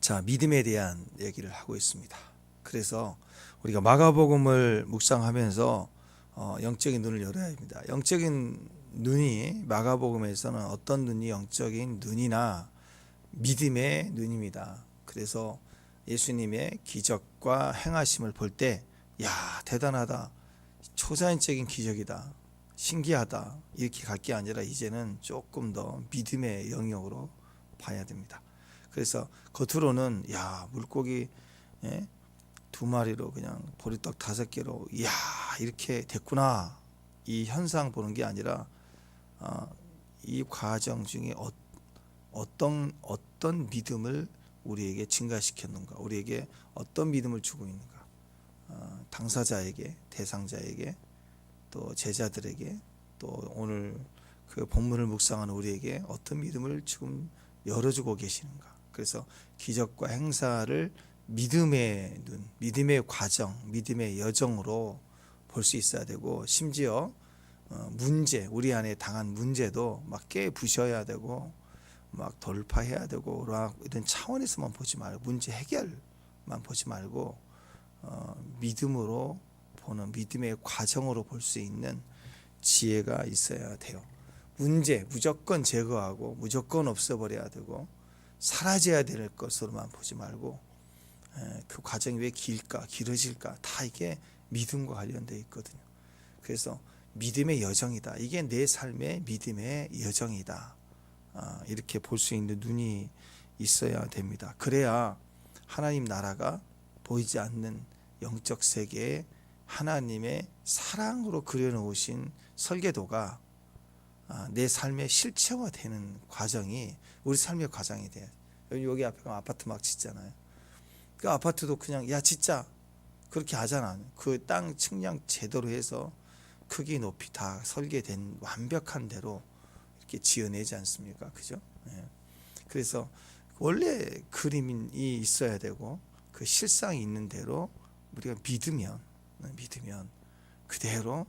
자, 믿음에 대한 얘기를 하고 있습니다. 그래서 우리가 마가복음을 묵상하면서 영적인 눈을 열어야 합니다. 영적인 눈이 마가복음에서는 어떤 눈이 영적인 눈이나 믿음의 눈입니다. 그래서 예수님의 기적과 행하심을 볼 때, 야, 대단하다, 초자연적인 기적이다, 신기하다, 이렇게 갈 게 아니라 이제는 조금 더 믿음의 영역으로 봐야 됩니다. 그래서 겉으로는 야, 물고기 2마리로 그냥 보리떡 5개로 야, 이렇게 됐구나, 이 현상 보는 게 아니라 이 과정 중에 어떤 믿음을 우리에게 증가시켰는가, 우리에게 어떤 믿음을 주고 있는가, 당사자에게, 대상자에게, 또 제자들에게, 또 오늘 그 본문을 묵상하는 우리에게 어떤 믿음을 지금 열어주고 계시는가. 그래서 기적과 행사를 믿음의 눈, 믿음의 과정, 믿음의 여정으로 볼 수 있어야 되고, 심지어 문제, 우리 안에 당한 문제도 막 깨부셔야 되고 막 돌파해야 되고 이런 차원에서만 보지 말고, 문제 해결만 보지 말고 믿음으로 보는, 믿음의 과정으로 볼 수 있는 지혜가 있어야 돼요. 문제 무조건 제거하고 무조건 없애버려야 되고 사라져야 될 것으로만 보지 말고, 그 과정이 왜 길어질까, 다 이게 믿음과 관련되어 있거든요. 그래서 믿음의 여정이다, 이게 내 삶의 믿음의 여정이다, 이렇게 볼 수 있는 눈이 있어야 됩니다. 그래야 하나님 나라가 보이지 않는 영적 세계에 하나님의 사랑으로 그려놓으신 설계도가 내 삶의 실체화되는 과정이 우리 삶의 과정이 돼요. 여기 앞에 아파트 막 짓잖아요. 그 아파트도 그냥 야 진짜 그렇게 하잖아. 그 땅 측량 제대로 해서 크기 높이 다 설계된 완벽한 대로 이렇게 지어내지 않습니까? 그죠? 네. 그래서 원래 그림이 있어야 되고 그 실상이 있는 대로 우리가 믿으면 그대로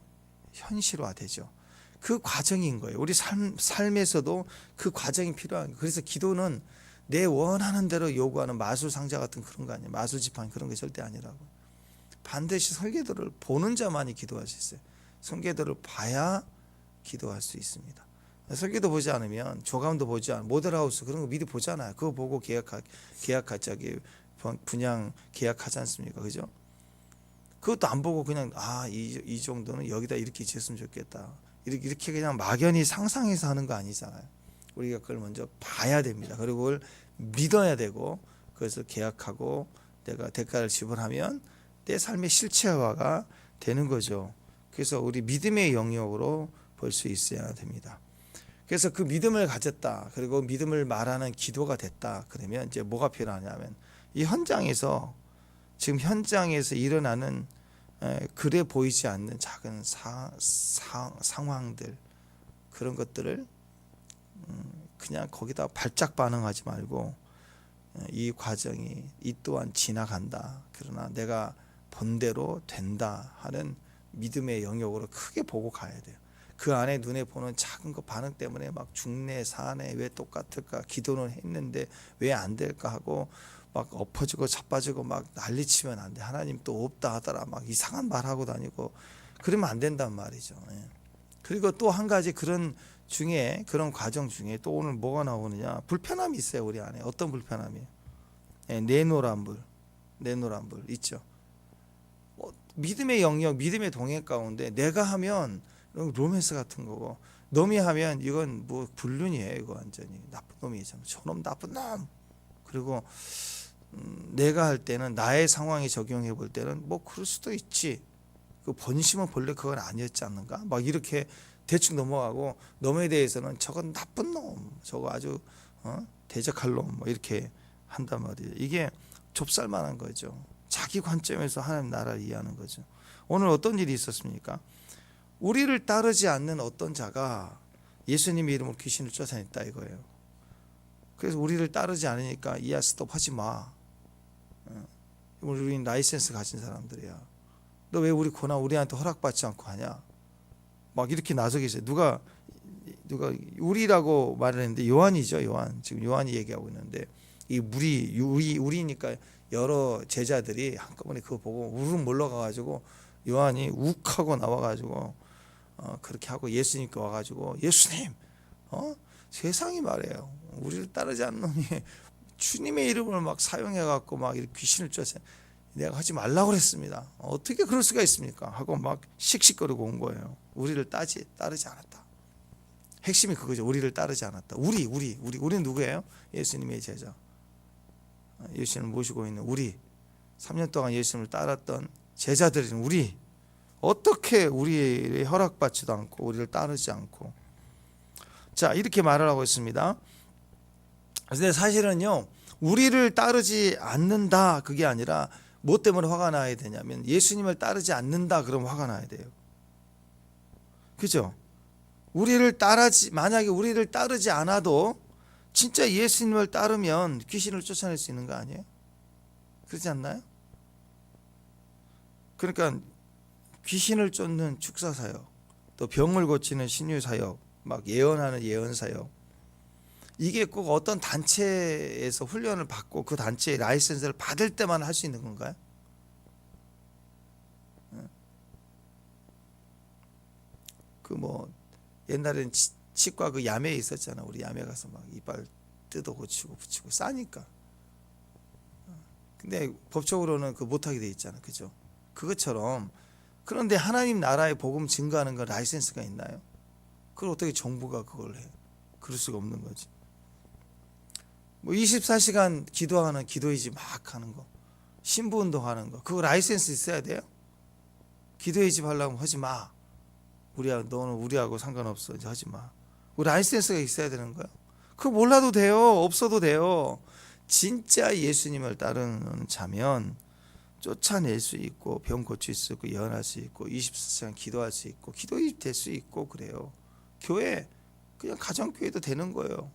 현실화되죠. 그 과정인 거예요. 우리 삶에서도 그 과정이 필요한 거예요. 그래서 기도는 내 원하는 대로 요구하는 마술 상자 같은 그런 거 아니에요. 마술 지팡이 그런 게 절대 아니라고. 반드시 설계도를 보는 자만이 기도할 수 있어요. 설계도를 봐야 기도할 수 있습니다. 설계도 보지 않으면, 조감도 보지 않으면, 모델하우스 그런 거 미리 보잖아요. 그거 보고 분양 계약하지 않습니까? 그죠? 그것도 안 보고 그냥 이 정도는 여기다 이렇게 지었으면 좋겠다, 이렇게 그냥 막연히 상상해서 하는 거 아니잖아요. 우리가 그걸 먼저 봐야 됩니다. 그리고 그걸 믿어야 되고, 그것을 계약하고 내가 대가를 지불하면 내 삶의 실체화가 되는 거죠. 그래서 우리 믿음의 영역으로 볼 수 있어야 됩니다. 그래서 그 믿음을 가졌다, 그리고 믿음을 말하는 기도가 됐다, 그러면 이제 뭐가 필요하냐면, 이 지금 현장에서 일어나는 그래 보이지 않는 작은 상황들, 그런 것들을 그냥 거기다 발작 반응하지 말고, 이 과정이 이 또한 지나간다, 그러나 내가 본대로 된다 하는 믿음의 영역으로 크게 보고 가야 돼요. 그 안에 눈에 보는 작은 거 반응 때문에 막 죽네 사네, 왜 똑같을까, 기도는 했는데 왜 안 될까 하고 막 엎어지고 자빠지고 막 난리치면 안 돼. 하나님 또 없다 하더라 막 이상한 말하고 다니고 그러면 안 된단 말이죠. 그리고 또 한 가지 그런 과정 중에 또 오늘 뭐가 나오느냐, 불편함이 있어요. 우리 안에 어떤 불편함이에요? 내노란불 있죠. 믿음의 영역, 믿음의 동행 가운데 내가 하면 로맨스 같은 거고, 놈이 하면 이건 뭐 불륜이에요. 이거 완전히 나쁜 놈이잖아. 저놈 나쁜 놈. 그리고 내가 할 때는, 나의 상황에 적용해 볼 때는 뭐 그럴 수도 있지, 그 본심은 본래 그건 아니었지 않는가, 막 이렇게 대충 넘어가고, 놈에 대해서는 저건 나쁜 놈, 저거 아주 대적할 놈, 뭐 이렇게 한단 말이에요. 이게 좁쌀만한 거죠. 자기 관점에서 하나님 나라를 이해하는 거죠. 오늘 어떤 일이 있었습니까? 우리를 따르지 않는 어떤 자가 예수님의 이름으로 귀신을 쫓아냈다 이거예요. 그래서 우리를 따르지 않으니까 이야 스톱 하지 마. 우리는 라이센스 가진 사람들이야. 너 왜 우리 고난 우리한테 허락받지 않고 하냐? 막 이렇게 나서기 있어요. 누가 우리라고 말을 했는데 요한이죠. 지금 요한이 얘기하고 있는데, 이 우리니까 여러 제자들이 한꺼번에 그거 보고 우르르 몰려가가지고 요한이 욱하고 나와가지고 그렇게 하고 예수님께 와가지고 예수님, 세상이 말해요. 우리를 따르지 않는 놈이 주님의 이름을 막 사용해갖고 막 이렇게 귀신을 쫓아. 내가 하지 말라고 그랬습니다. 어떻게 그럴 수가 있습니까? 하고 막 씩씩거리고 온 거예요. 우리를 따르지 않았다. 핵심이 그거죠. 우리를 따르지 않았다. 우리는 누구예요? 예수님의 제자. 예수님을 모시고 있는 우리, 3년 동안 예수님을 따랐던 제자들인 우리, 어떻게 우리의 허락받지도 않고 우리를 따르지 않고. 자, 이렇게 말을 하고 있습니다. 근데 사실은요, 우리를 따르지 않는다 그게 아니라 뭐 때문에 화가 나야 되냐면 예수님을 따르지 않는다 그러면 화가 나야 돼요. 그죠? 만약에 우리를 따르지 않아도 진짜 예수님을 따르면 귀신을 쫓아낼 수 있는 거 아니에요? 그렇지 않나요? 그러니까 귀신을 쫓는 축사사역, 또 병을 고치는 신유사역, 막 예언하는 예언사역, 이게 꼭 어떤 단체에서 훈련을 받고 그 단체의 라이센스를 받을 때만 할 수 있는 건가요? 그 뭐 옛날엔 치과 그 야매 있었잖아. 우리 야매 가서 막 이빨 뜯어 고치고 붙이고 싸니까. 근데 법적으로는 그 못하게 돼 있잖아. 그죠? 그것처럼. 그런데 하나님 나라의 복음 증거하는 건 라이센스가 있나요? 그걸 어떻게 정부가 그걸 해? 그럴 수가 없는 거지. 뭐 24시간 기도하는 기도이지 막 하는 거, 신부 운동하는 거, 그거 라이센스 있어야 돼요? 기도이지 하려면 하지 마. 너는 우리하고 상관없어. 이제 하지 마. 그 라이센스가 있어야 되는 거야. 그거 몰라도 돼요. 없어도 돼요. 진짜 예수님을 따르는 자면 쫓아낼 수 있고 병 고칠 수 있고 예언할 수 있고 24시간 기도할 수 있고 기도이 될 수 있고 그래요. 교회 그냥 가정교회도 되는 거예요.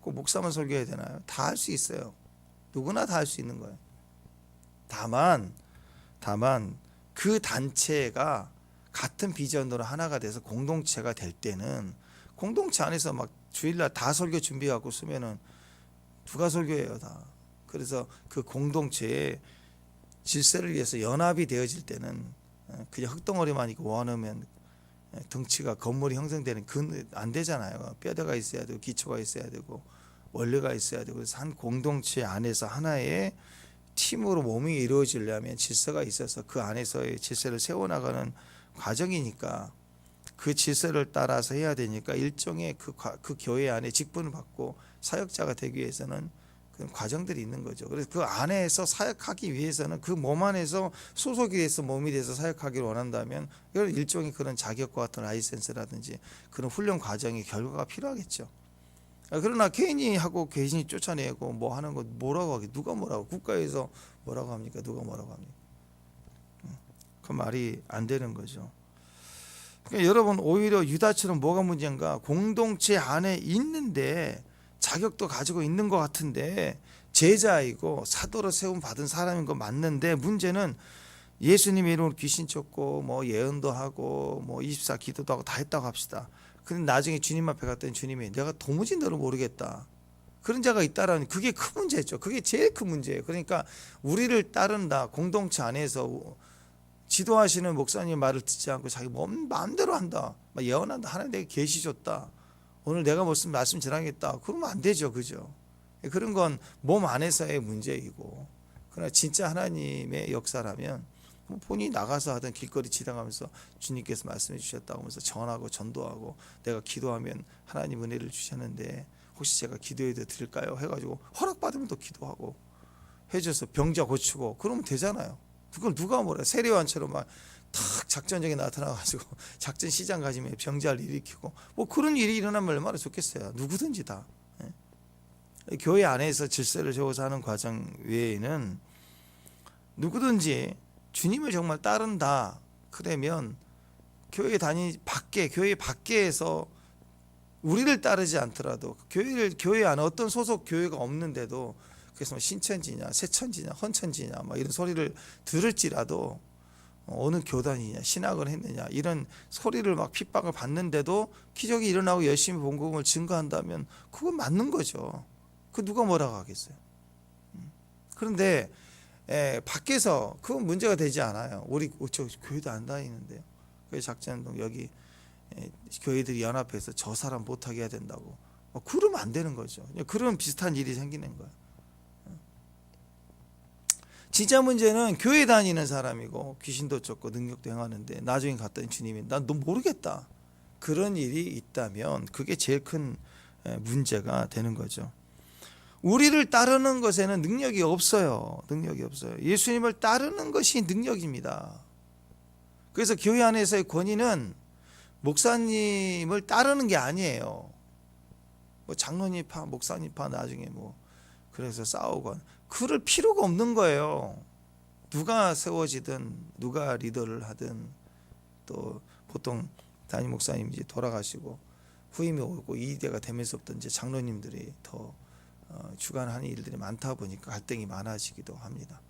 꼭 목사만 설교해야 되나요? 다 할 수 있어요. 누구나 다 할 수 있는 거예요. 다만 그 단체가 같은 비전으로 하나가 돼서 공동체가 될 때는 공동체 안에서 막 주일날 다 설교 준비하고 쓰면은 누가 설교해요 다. 그래서 그 공동체의 질서를 위해서 연합이 되어질 때는 그냥 흙덩어리만 있고 원하면 덩치가 건물이 형성되는 안 되잖아요. 뼈대가 있어야 되고 기초가 있어야 되고 원리가 있어야 되고 그래서 한 공동체 안에서 하나의 팀으로 몸이 이루어지려면 질서가 있어서 그 안에서의 질서를 세워나가는 과정이니까 그 질서를 따라서 해야 되니까 일종의 그 교회 안에 직분을 받고 사역자가 되기 위해서는 그런 과정들이 있는 거죠. 그래서 그 안에서 사역하기 위해서는 그 몸 안에서 소속이 돼서 몸이 돼서 사역하기를 원한다면 이건 일종의 그런 자격과 같은 라이센스라든지 그런 훈련 과정의 결과가 필요하겠죠. 그러나 개인이 하고 개인이 쫓아내고 뭐 하는 거 뭐라고 하기 누가 뭐라고 국가에서 뭐라고 합니까? 누가 뭐라고 합니까? 그 말이 안 되는 거죠. 그러니까 여러분 오히려 유다처럼 뭐가 문제인가? 공동체 안에 있는데 자격도 가지고 있는 것 같은데 제자이고 사도로 세움 받은 사람인 거 맞는데 문제는 예수님의 이름으로 귀신 쫓고 뭐 예언도 하고 뭐 24 기도도 하고 다 했다고 합시다. 근데 나중에 주님 앞에 갔더니 주님이 내가 도무지 너를 모르겠다. 그런 자가 있다라는 그게 큰 문제죠. 그게 제일 큰 문제예요. 그러니까 우리를 따른다. 공동체 안에서 지도하시는 목사님 말을 듣지 않고 자기 마음대로 한다. 막 예언한다. 하나님 내게 계시 줬다. 오늘 내가 무슨 말씀 전하겠다. 그러면 안 되죠. 그죠? 그런 건 몸 안에서의 문제이고 그러나 진짜 하나님의 역사라면 본인이 나가서 하던 길거리 지나가면서 주님께서 말씀해 주셨다고 하면서 전하고 전도하고 내가 기도하면 하나님 은혜를 주셨는데 혹시 제가 기도해도 드릴까요? 해가지고 허락받으면 또 기도하고 해줘서 병자 고치고 그러면 되잖아요. 그걸 누가 뭐래 세례요한처럼 막 탁 작전적에 나타나가지고 작전 시장 가지면 병자를 일으키고 뭐 그런 일이 일어나면 얼마나 좋겠어요. 누구든지 다. 교회 안에서 질서를 세워서 하는 과정 외에는 누구든지 주님을 정말 따른다 그러면 교회 밖에서 우리를 따르지 않더라도 교회 안에 어떤 소속 교회가 없는데도 그래서 신천지냐 새천지냐 헌천지냐 막 이런 소리를 들을지라도 어느 교단이냐 신학을 했느냐 이런 소리를 막 핍박을 받는데도 기적이 일어나고 열심히 복음을 증거한다면 그건 맞는 거죠. 그 누가 뭐라고 하겠어요. 그런데 밖에서 그건 문제가 되지 않아요. 우리 저 교회도 안 다니는데요. 그래서 작전동 여기 교회들이 연합해서 저 사람 못하게 해야 된다고. 그러면 안 되는 거죠. 그런 비슷한 일이 생기는 거예요. 진짜 문제는 교회 다니는 사람이고 귀신도 쫓고 능력도 행하는데 나중에 갔더니 주님이 난 너 모르겠다. 그런 일이 있다면 그게 제일 큰 문제가 되는 거죠. 우리를 따르는 것에는 능력이 없어요. 능력이 없어요. 예수님을 따르는 것이 능력입니다. 그래서 교회 안에서의 권위는 목사님을 따르는 게 아니에요. 뭐 장로님파, 목사님파 나중에 뭐 그래서 싸우고 그럴 필요가 없는 거예요. 누가 세워지든 누가 리더를 하든 또 보통 담임 목사님이 이제 돌아가시고 후임이 오고 이대가 되면서부터 이제 장로님들이 더 주관하는 일들이 많다 보니까 갈등이 많아지기도 합니다.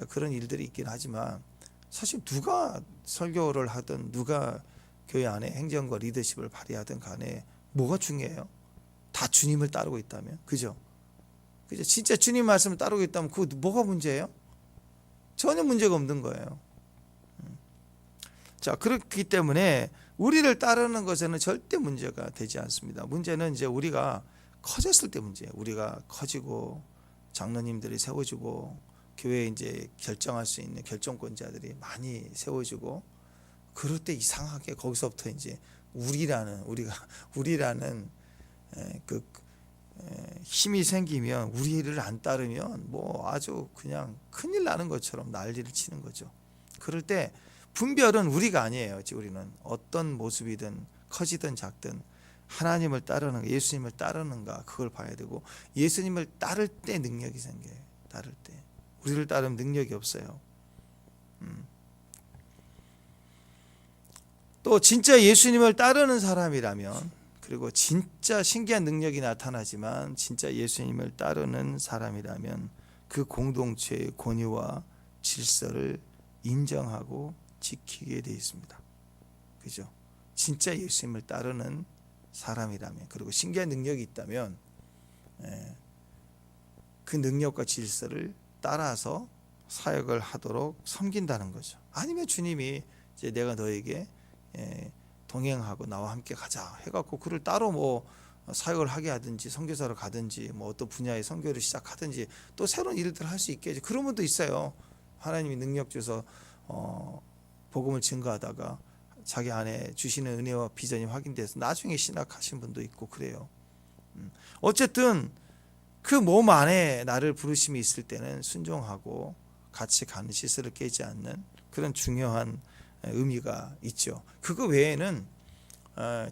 그런 일들이 있긴 하지만 사실 누가 설교를 하든 누가 교회 안에 행정과 리더십을 발휘하든 간에 뭐가 중요해요? 다 주님을 따르고 있다면, 그죠? 그죠? 진짜 주님 말씀을 따르고 있다면 그거 뭐가 문제예요? 전혀 문제가 없는 거예요. 자, 그렇기 때문에 우리를 따르는 것에는 절대 문제가 되지 않습니다. 문제는 이제 우리가 커졌을 때 문제예요. 우리가 커지고 장로님들이 세워지고 교회에 이제 결정할 수 있는 결정권자들이 많이 세워지고 그럴 때 이상하게 거기서부터 이제 우리라는 그 힘이 생기면 우리를 안 따르면 뭐 아주 그냥 큰일 나는 것처럼 난리를 치는 거죠. 그럴 때 분별은 우리가 아니에요. 우리는 어떤 모습이든 커지든 작든 하나님을 따르는가 예수님을 따르는가 그걸 봐야 되고 예수님을 따를 때 능력이 생겨요. 따를 때 우리를 따르면 능력이 없어요. 또 진짜 예수님을 따르는 사람이라면 그리고 진짜 신기한 능력이 나타나지만 진짜 예수님을 따르는 사람이라면 그 공동체의 권위와 질서를 인정하고 지키게 되어 있습니다. 그죠? 진짜 예수님을 따르는 사람이라면 그리고 신기한 능력이 있다면 그 능력과 질서를 따라서 사역을 하도록 섬긴다는 거죠. 아니면 주님이 이제 내가 너에게 동행하고 나와 함께 가자 해갖고 그를 따로 뭐 사역을 하게 하든지 선교사로 가든지 뭐 어떤 분야의 선교를 시작하든지 또 새로운 일들을 할 수 있게 해줘. 그런 분도 있어요. 하나님이 능력 줘서 복음을 증거하다가 자기 안에 주시는 은혜와 비전이 확인돼서 나중에 신학하신 분도 있고 그래요. 어쨌든 그 몸 안에 나를 부르심이 있을 때는 순종하고 같이 가는 시스를 깨지 않는 그런 중요한 의미가 있죠. 그거 외에는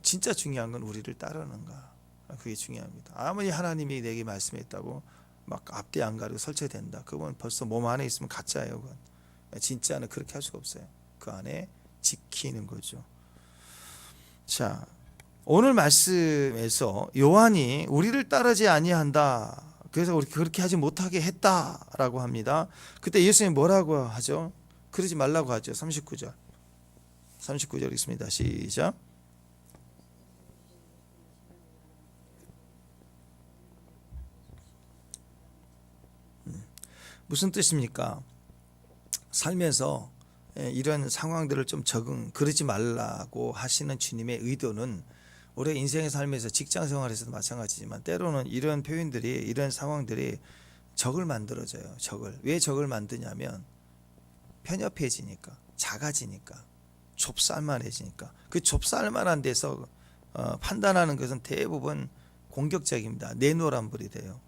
진짜 중요한 건 우리를 따르는가. 그게 중요합니다. 아무리 하나님이 내게 말씀했다고 막 앞뒤 안 가리고 설치된다. 그건 벌써 몸 안에 있으면 가짜예요. 그건. 진짜는 그렇게 할 수가 없어요. 그 안에 지키는 거죠. 자, 오늘 말씀에서 요한이 우리를 따르지 아니한다. 그래서 우리 그렇게 하지 못하게 했다라고 합니다. 그때 예수님이 뭐라고 하죠? 그러지 말라고 하죠. 39절 있습니다. 시작. 무슨 뜻입니까? 살면서 이런 상황들을 좀 그러지 말라고 하시는 주님의 의도는 우리 인생의 삶에서 직장 생활에서도 마찬가지지만 때로는 이런 표현들이 이런 상황들이 적을 만들어줘요. 왜 적을 만드냐면 편협해지니까 작아지니까 좁쌀만해지니까 그 좁쌀만한 데서 판단하는 것은 대부분 공격적입니다. 내노란불이 돼요.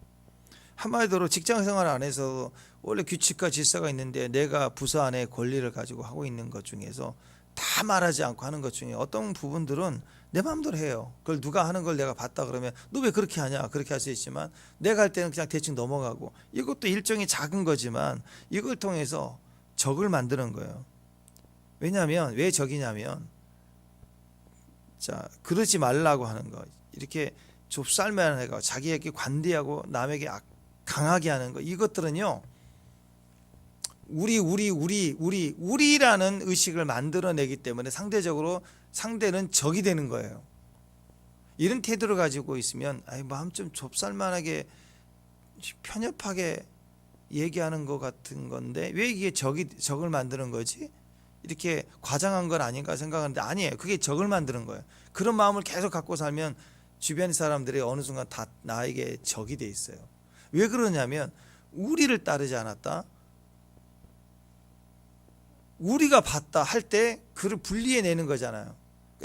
한마디로 직장생활 안에서 원래 규칙과 질서가 있는데 내가 부서 안에 권리를 가지고 하고 있는 것 중에서 다 말하지 않고 하는 것 중에 어떤 부분들은 내 마음대로 해요. 그걸 누가 하는 걸 내가 봤다 그러면 너 왜 그렇게 하냐 그렇게 할 수 있지만 내가 할 때는 그냥 대충 넘어가고 이것도 일종의 작은 거지만 이걸 통해서 적을 만드는 거예요. 왜냐하면 왜 적이냐면 자 그러지 말라고 하는 거 이렇게 좁쌀만 해가 자기에게 관대하고 남에게 강하게 하는 거 이것들은요 우리라는 의식을 만들어내기 때문에 상대적으로 상대는 적이 되는 거예요. 이런 태도를 가지고 있으면 마음 좀 좁쌀만하게 편협하게 얘기하는 것 같은 건데 왜 이게 적을 만드는 거지? 이렇게 과장한 건 아닌가 생각하는데 아니에요. 그게 적을 만드는 거예요. 그런 마음을 계속 갖고 살면 주변 사람들이 어느 순간 다 나에게 적이 돼 있어요. 왜 그러냐면 우리를 따르지 않았다. 우리가 봤다 할 때 그를 분리해내는 거잖아요.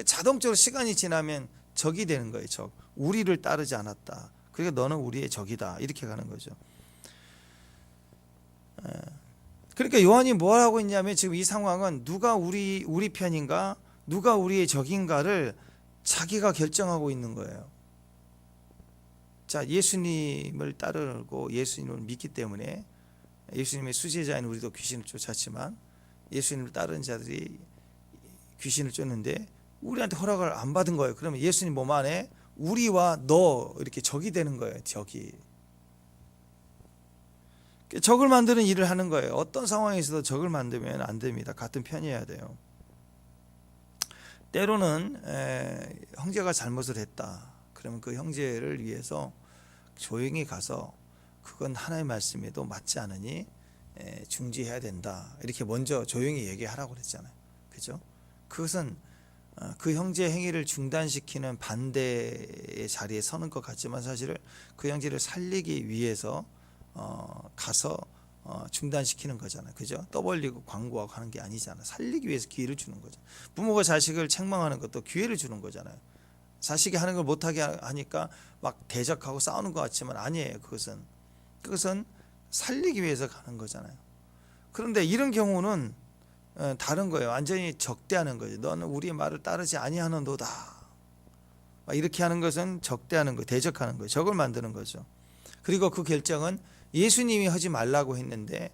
자동적으로 시간이 지나면 적이 되는 거예요. 적. 우리를 따르지 않았다. 그러니까 너는 우리의 적이다. 이렇게 가는 거죠. 그러니까 요한이 뭘 하고 있냐면 지금 이 상황은 누가 우리 편인가, 누가 우리의 적인가를 자기가 결정하고 있는 거예요. 자, 예수님을 따르고 예수님을 믿기 때문에 예수님의 수제자인 우리도 귀신을 쫓았지만 예수님을 따르는 자들이 귀신을 쫓는데 우리한테 허락을 안 받은 거예요. 그러면 예수님 몸 안에 우리와 너 이렇게 적이 되는 거예요. 적이. 적을 만드는 일을 하는 거예요. 어떤 상황에서도 적을 만들면 안 됩니다. 같은 편이어야 돼요. 때로는 형제가 잘못을 했다. 그러면 그 형제를 위해서 조용히 가서 그건 하나님의 말씀에도 맞지 않으니 중지해야 된다. 이렇게 먼저 조용히 얘기하라고 그랬잖아요. 그죠? 그것은 그 형제의 행위를 중단시키는 반대의 자리에 서는 것 같지만 사실은 그 형제를 살리기 위해서 가서 중단시키는 거잖아요. 그죠? 떠벌리고 광고하고 하는 게 아니잖아요. 살리기 위해서 기회를 주는 거죠. 부모가 자식을 책망하는 것도 기회를 주는 거잖아요. 자식이 하는 걸 못하게 하니까 막 대적하고 싸우는 것 같지만 아니에요. 그것은 살리기 위해서 가는 거잖아요. 그런데 이런 경우는 다른 거예요. 완전히 적대하는 거죠. 너는 우리의 말을 따르지 아니하는도다. 이렇게 하는 것은 적대하는 거, 대적하는 거예요. 적을 만드는 거죠. 그리고 그 결정은 예수님이 하지 말라고 했는데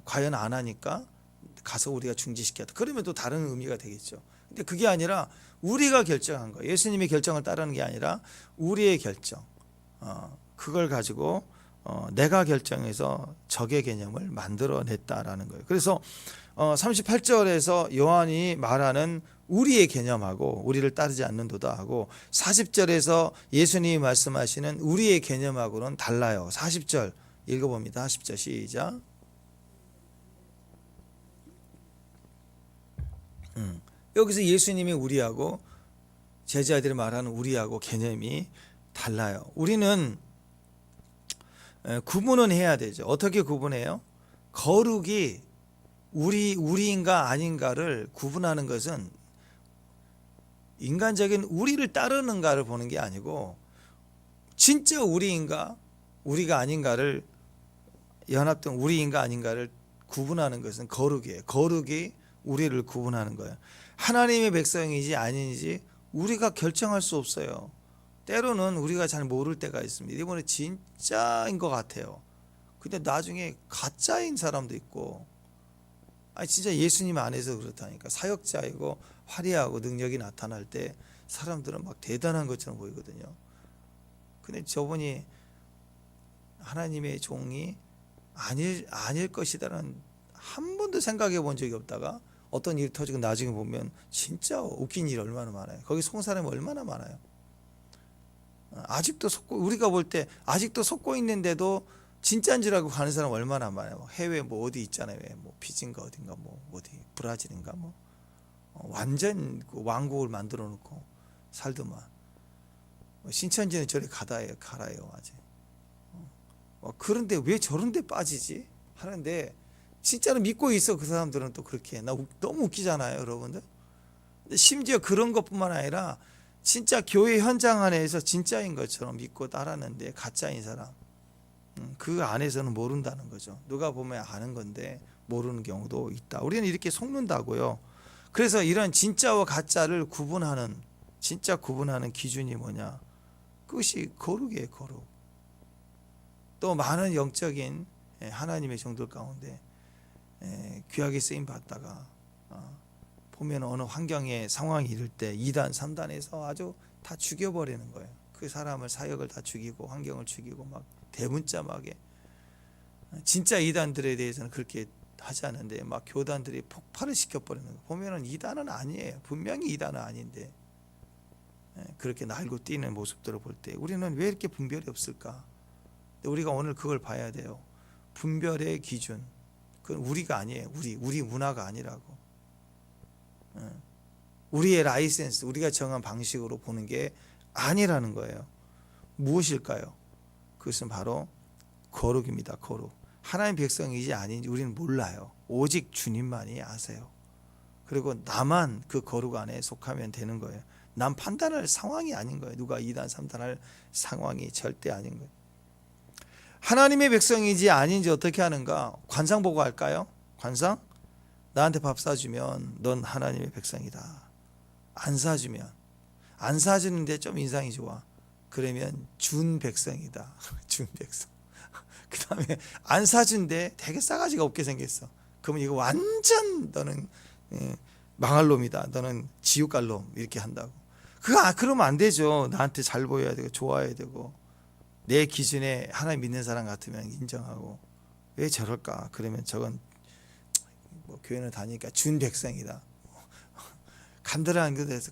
과연 안 하니까 가서 우리가 중지시켰다. 그러면 또 다른 의미가 되겠죠. 근데 그게 아니라 우리가 결정한 거예요. 예수님의 결정을 따르는 게 아니라 우리의 결정. 그걸 가지고 내가 결정해서 적의 개념을 만들어냈다라는 거예요. 그래서 38절에서 요한이 말하는 우리의 개념하고 우리를 따르지 않는도다 하고 40절에서 예수님이 말씀하시는 우리의 개념하고는 달라요. 40절 읽어봅니다. 40절 시작. 여기서 예수님이 우리하고 제자들이 말하는 우리하고 개념이 달라요. 우리는 구분은 해야 되죠. 어떻게 구분해요? 거룩이 우리인가 아닌가를 구분하는 것은 인간적인 우리를 따르는가를 보는 게 아니고 진짜 우리인가 우리가 아닌가를 연합된 우리인가 아닌가를 구분하는 것은 거룩이에요. 거룩이 우리를 구분하는 거예요. 하나님의 백성이지 아닌지 우리가 결정할 수 없어요. 때로는 우리가 잘 모를 때가 있습니다. 이번에 진짜인 것 같아요. 근데 나중에 가짜인 사람도 있고 진짜 예수님 안에서 그렇다니까. 사역자이고 화려하고 능력이 나타날 때 사람들은 막 대단한 것처럼 보이거든요. 근데 저분이 하나님의 종이 아닐 것이다라는 한 번도 생각해 본 적이 없다가 어떤 일이 터지고 나중에 보면 진짜 웃긴 일이 얼마나 많아요. 거기 속은 사람이 얼마나 많아요. 아직도 속고 우리가 볼 때 아직도 속고 있는데도 진짜인 줄 알고 가는 사람 얼마나 많아요. 해외 뭐 어디 있잖아요. 뭐 피지인가 어딘가 뭐 어디 브라질인가 뭐 완전 왕국을 만들어 놓고 살더만. 신천지는 저리 갈아요 아직. 그런데 왜 저런 데 빠지지 하는데 진짜로 믿고 있어. 그 사람들은 또 그렇게 너무 웃기잖아요, 여러분들. 심지어 그런 것뿐만 아니라 진짜 교회 현장 안에서 진짜인 것처럼 믿고 따랐는데 가짜인 사람, 그 안에서는 모른다는 거죠. 누가 보면 아는 건데 모르는 경우도 있다. 우리는 이렇게 속는다고요. 그래서 이런 진짜와 가짜를 구분하는 기준이 뭐냐? 그것이 거룩이에요. 거룩. 또 많은 영적인 하나님의 종들 가운데 귀하게 쓰임 받다가 보면 어느 환경에 상황이 이를 때 2단 3단에서 아주 다 죽여버리는 거예요. 그 사람을 사역을 다 죽이고 환경을 죽이고 막 대문자막에 진짜 이단들에 대해서는 그렇게 하지 않는데 막 교단들이 폭발을 시켜버리는 거 보면은 이단은 아니에요. 분명히 이단은 아닌데 그렇게 날고 뛰는 모습들을 볼 때 우리는 왜 이렇게 분별이 없을까? 우리가 오늘 그걸 봐야 돼요. 분별의 기준. 그건 우리가 아니에요. 우리 문화가 아니라고. 우리의 라이센스, 우리가 정한 방식으로 보는 게 아니라는 거예요. 무엇일까요? 그것은 바로 거룩입니다. 거룩. 하나님 백성이지 아닌지 우리는 몰라요. 오직 주님만이 아세요. 그리고 나만 그 거룩 안에 속하면 되는 거예요. 남 판단할 상황이 아닌 거예요. 누가 2단 3단할 상황이 절대 아닌 거예요. 하나님의 백성이지 아닌지 어떻게 하는가? 관상 보고 할까요? 관상? 나한테 밥 사주면 넌 하나님의 백성이다. 안 사주는데 좀 인상이 좋아. 그러면 준 백성이다. 준 백성. 그 다음에 안 사준데 되게 싸가지가 없게 생겼어. 그러면 이거 완전 너는 망할 놈이다. 너는 지옥 갈 놈. 이렇게 한다고. 그러면 안 되죠. 나한테 잘 보여야 되고 좋아야 되고 내 기준에 하나님 믿는 사람 같으면 인정하고 왜 저럴까? 그러면 저건 뭐 교회는 다니니까 준 백성이다. 간드라는 것에서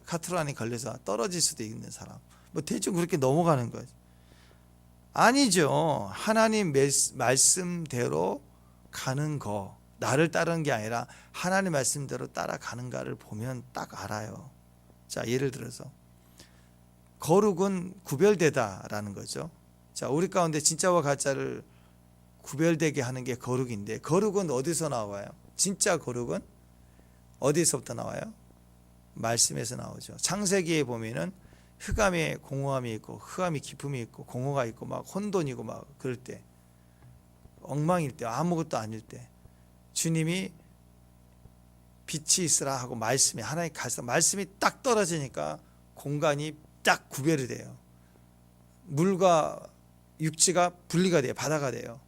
카트로 안에 걸려서 떨어질 수도 있는 사람. 뭐 대충 그렇게 넘어가는 거죠. 아니죠. 하나님 말씀대로 가는 거, 나를 따르는 게 아니라 하나님 말씀대로 따라가는가를 보면 딱 알아요. 자, 예를 들어서 거룩은 구별되다라는 거죠. 자, 우리 가운데 진짜와 가짜를 구별되게 하는 게 거룩인데, 거룩은 어디서 나와요? 진짜 거룩은 어디서부터 나와요? 말씀에서 나오죠. 창세기에 보면은 흑암에 공허함이 있고 흑암이 깊음이 있고 공허가 있고 막 혼돈이고 막 그럴 때, 엉망일 때, 아무것도 아닐 때 주님이 빛이 있으라 하고 말씀이 하나님 가서 말씀이 딱 떨어지니까 공간이 딱 구별이 돼요. 물과 육지가 분리가 돼요. 바다가 돼요.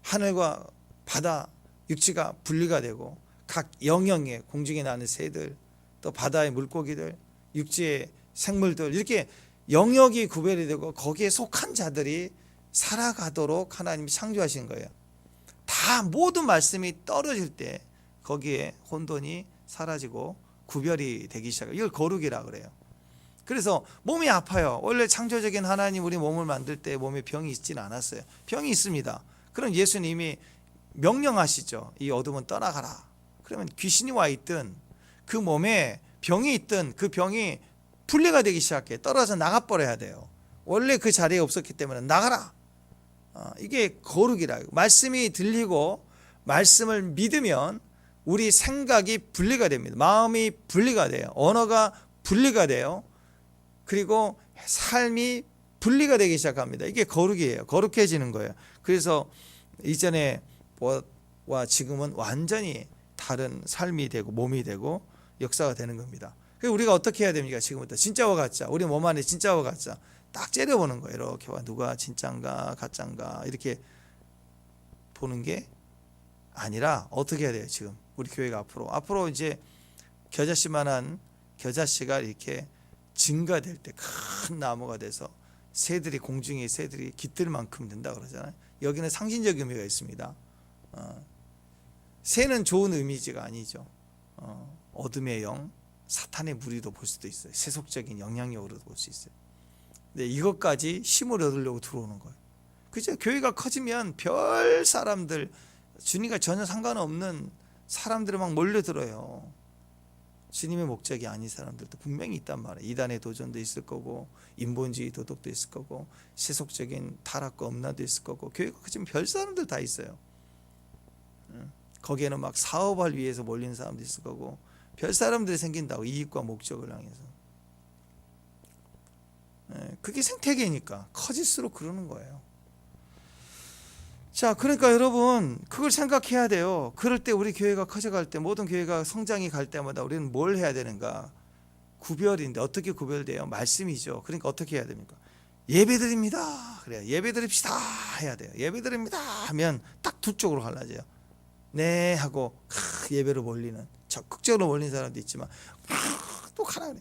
하늘과 바다, 육지가 분리가 되고 각 영역에 공중에 나는 새들, 또 바다의 물고기들, 육지의 생물들, 이렇게 영역이 구별이 되고 거기에 속한 자들이 살아가도록 하나님이 창조하신 거예요. 다 모든 말씀이 떨어질 때 거기에 혼돈이 사라지고 구별이 되기 시작해요. 이걸 거룩이라 그래요. 그래서 몸이 아파요. 원래 창조적인 하나님 우리 몸을 만들 때 몸에 병이 있지는 않았어요. 병이 있습니다. 그럼 예수님이 명령하시죠. 이 어둠은 떠나가라. 그러면 귀신이 와 있든 그 몸에 병이 있든 그 병이 분리가 되기 시작해. 떨어져 나가버려야 돼요. 원래 그 자리에 없었기 때문에 나가라. 이게 거룩이라. 말씀이 들리고 말씀을 믿으면 우리 생각이 분리가 됩니다. 마음이 분리가 돼요. 언어가 분리가 돼요. 그리고 삶이 분리가 되기 시작합니다. 이게 거룩이에요. 거룩해지는 거예요. 그래서 이전에 와 지금은 완전히 다른 삶이 되고 몸이 되고 역사가 되는 겁니다. 그래서 우리가 어떻게 해야 됩니까? 지금부터 진짜와 가짜, 우리 몸 안에 진짜와 가짜 딱 째려보는 거예요. 이렇게 와 누가 진짜인가 가짜인가 이렇게 보는 게 아니라 어떻게 해야 돼요? 지금 우리 교회가 앞으로 이제 겨자씨만한 겨자씨가 이렇게 증가될 때 큰 나무가 돼서 새들이 공중에 새들이 깃들 만큼 된다 그러잖아요. 여기는 상징적 의미가 있습니다. 새는 좋은 이미지가 아니죠. 어둠의 영, 사탄의 무리도 볼 수도 있어요. 세속적인 영향력으로도 볼 수 있어요. 근데 이것까지 힘을 얻으려고 들어오는 거예요. 그죠? 교회가 커지면 별 사람들, 주님과 전혀 상관없는 사람들이 막 몰려들어요. 주님의 목적이 아닌 사람들도 분명히 있단 말이에요. 이단의 도전도 있을 거고 인본주의 도덕도 있을 거고 세속적인 타락과 음란도 있을 거고 교회가 커지면 별 사람들 다 있어요. 거기에는 막 사업을 위해서 몰리는 사람도 있을 거고 별 사람들이 생긴다고 이익과 목적을 향해서. 그게 생태계니까 커질수록 그러는 거예요. 자, 그러니까 여러분 그걸 생각해야 돼요. 그럴 때 우리 교회가 커져갈 때 모든 교회가 성장이 갈 때마다 우리는 뭘 해야 되는가? 구별인데 어떻게 구별돼요? 말씀이죠. 그러니까 어떻게 해야 됩니까? 예배드립니다. 그래요. 예배드립시다 해야 돼요. 예배드립니다 하면 딱 두 쪽으로 갈라져요. 네 하고 예배로 몰리는, 적극적으로 몰리는 사람도 있지만 또 가라 그래.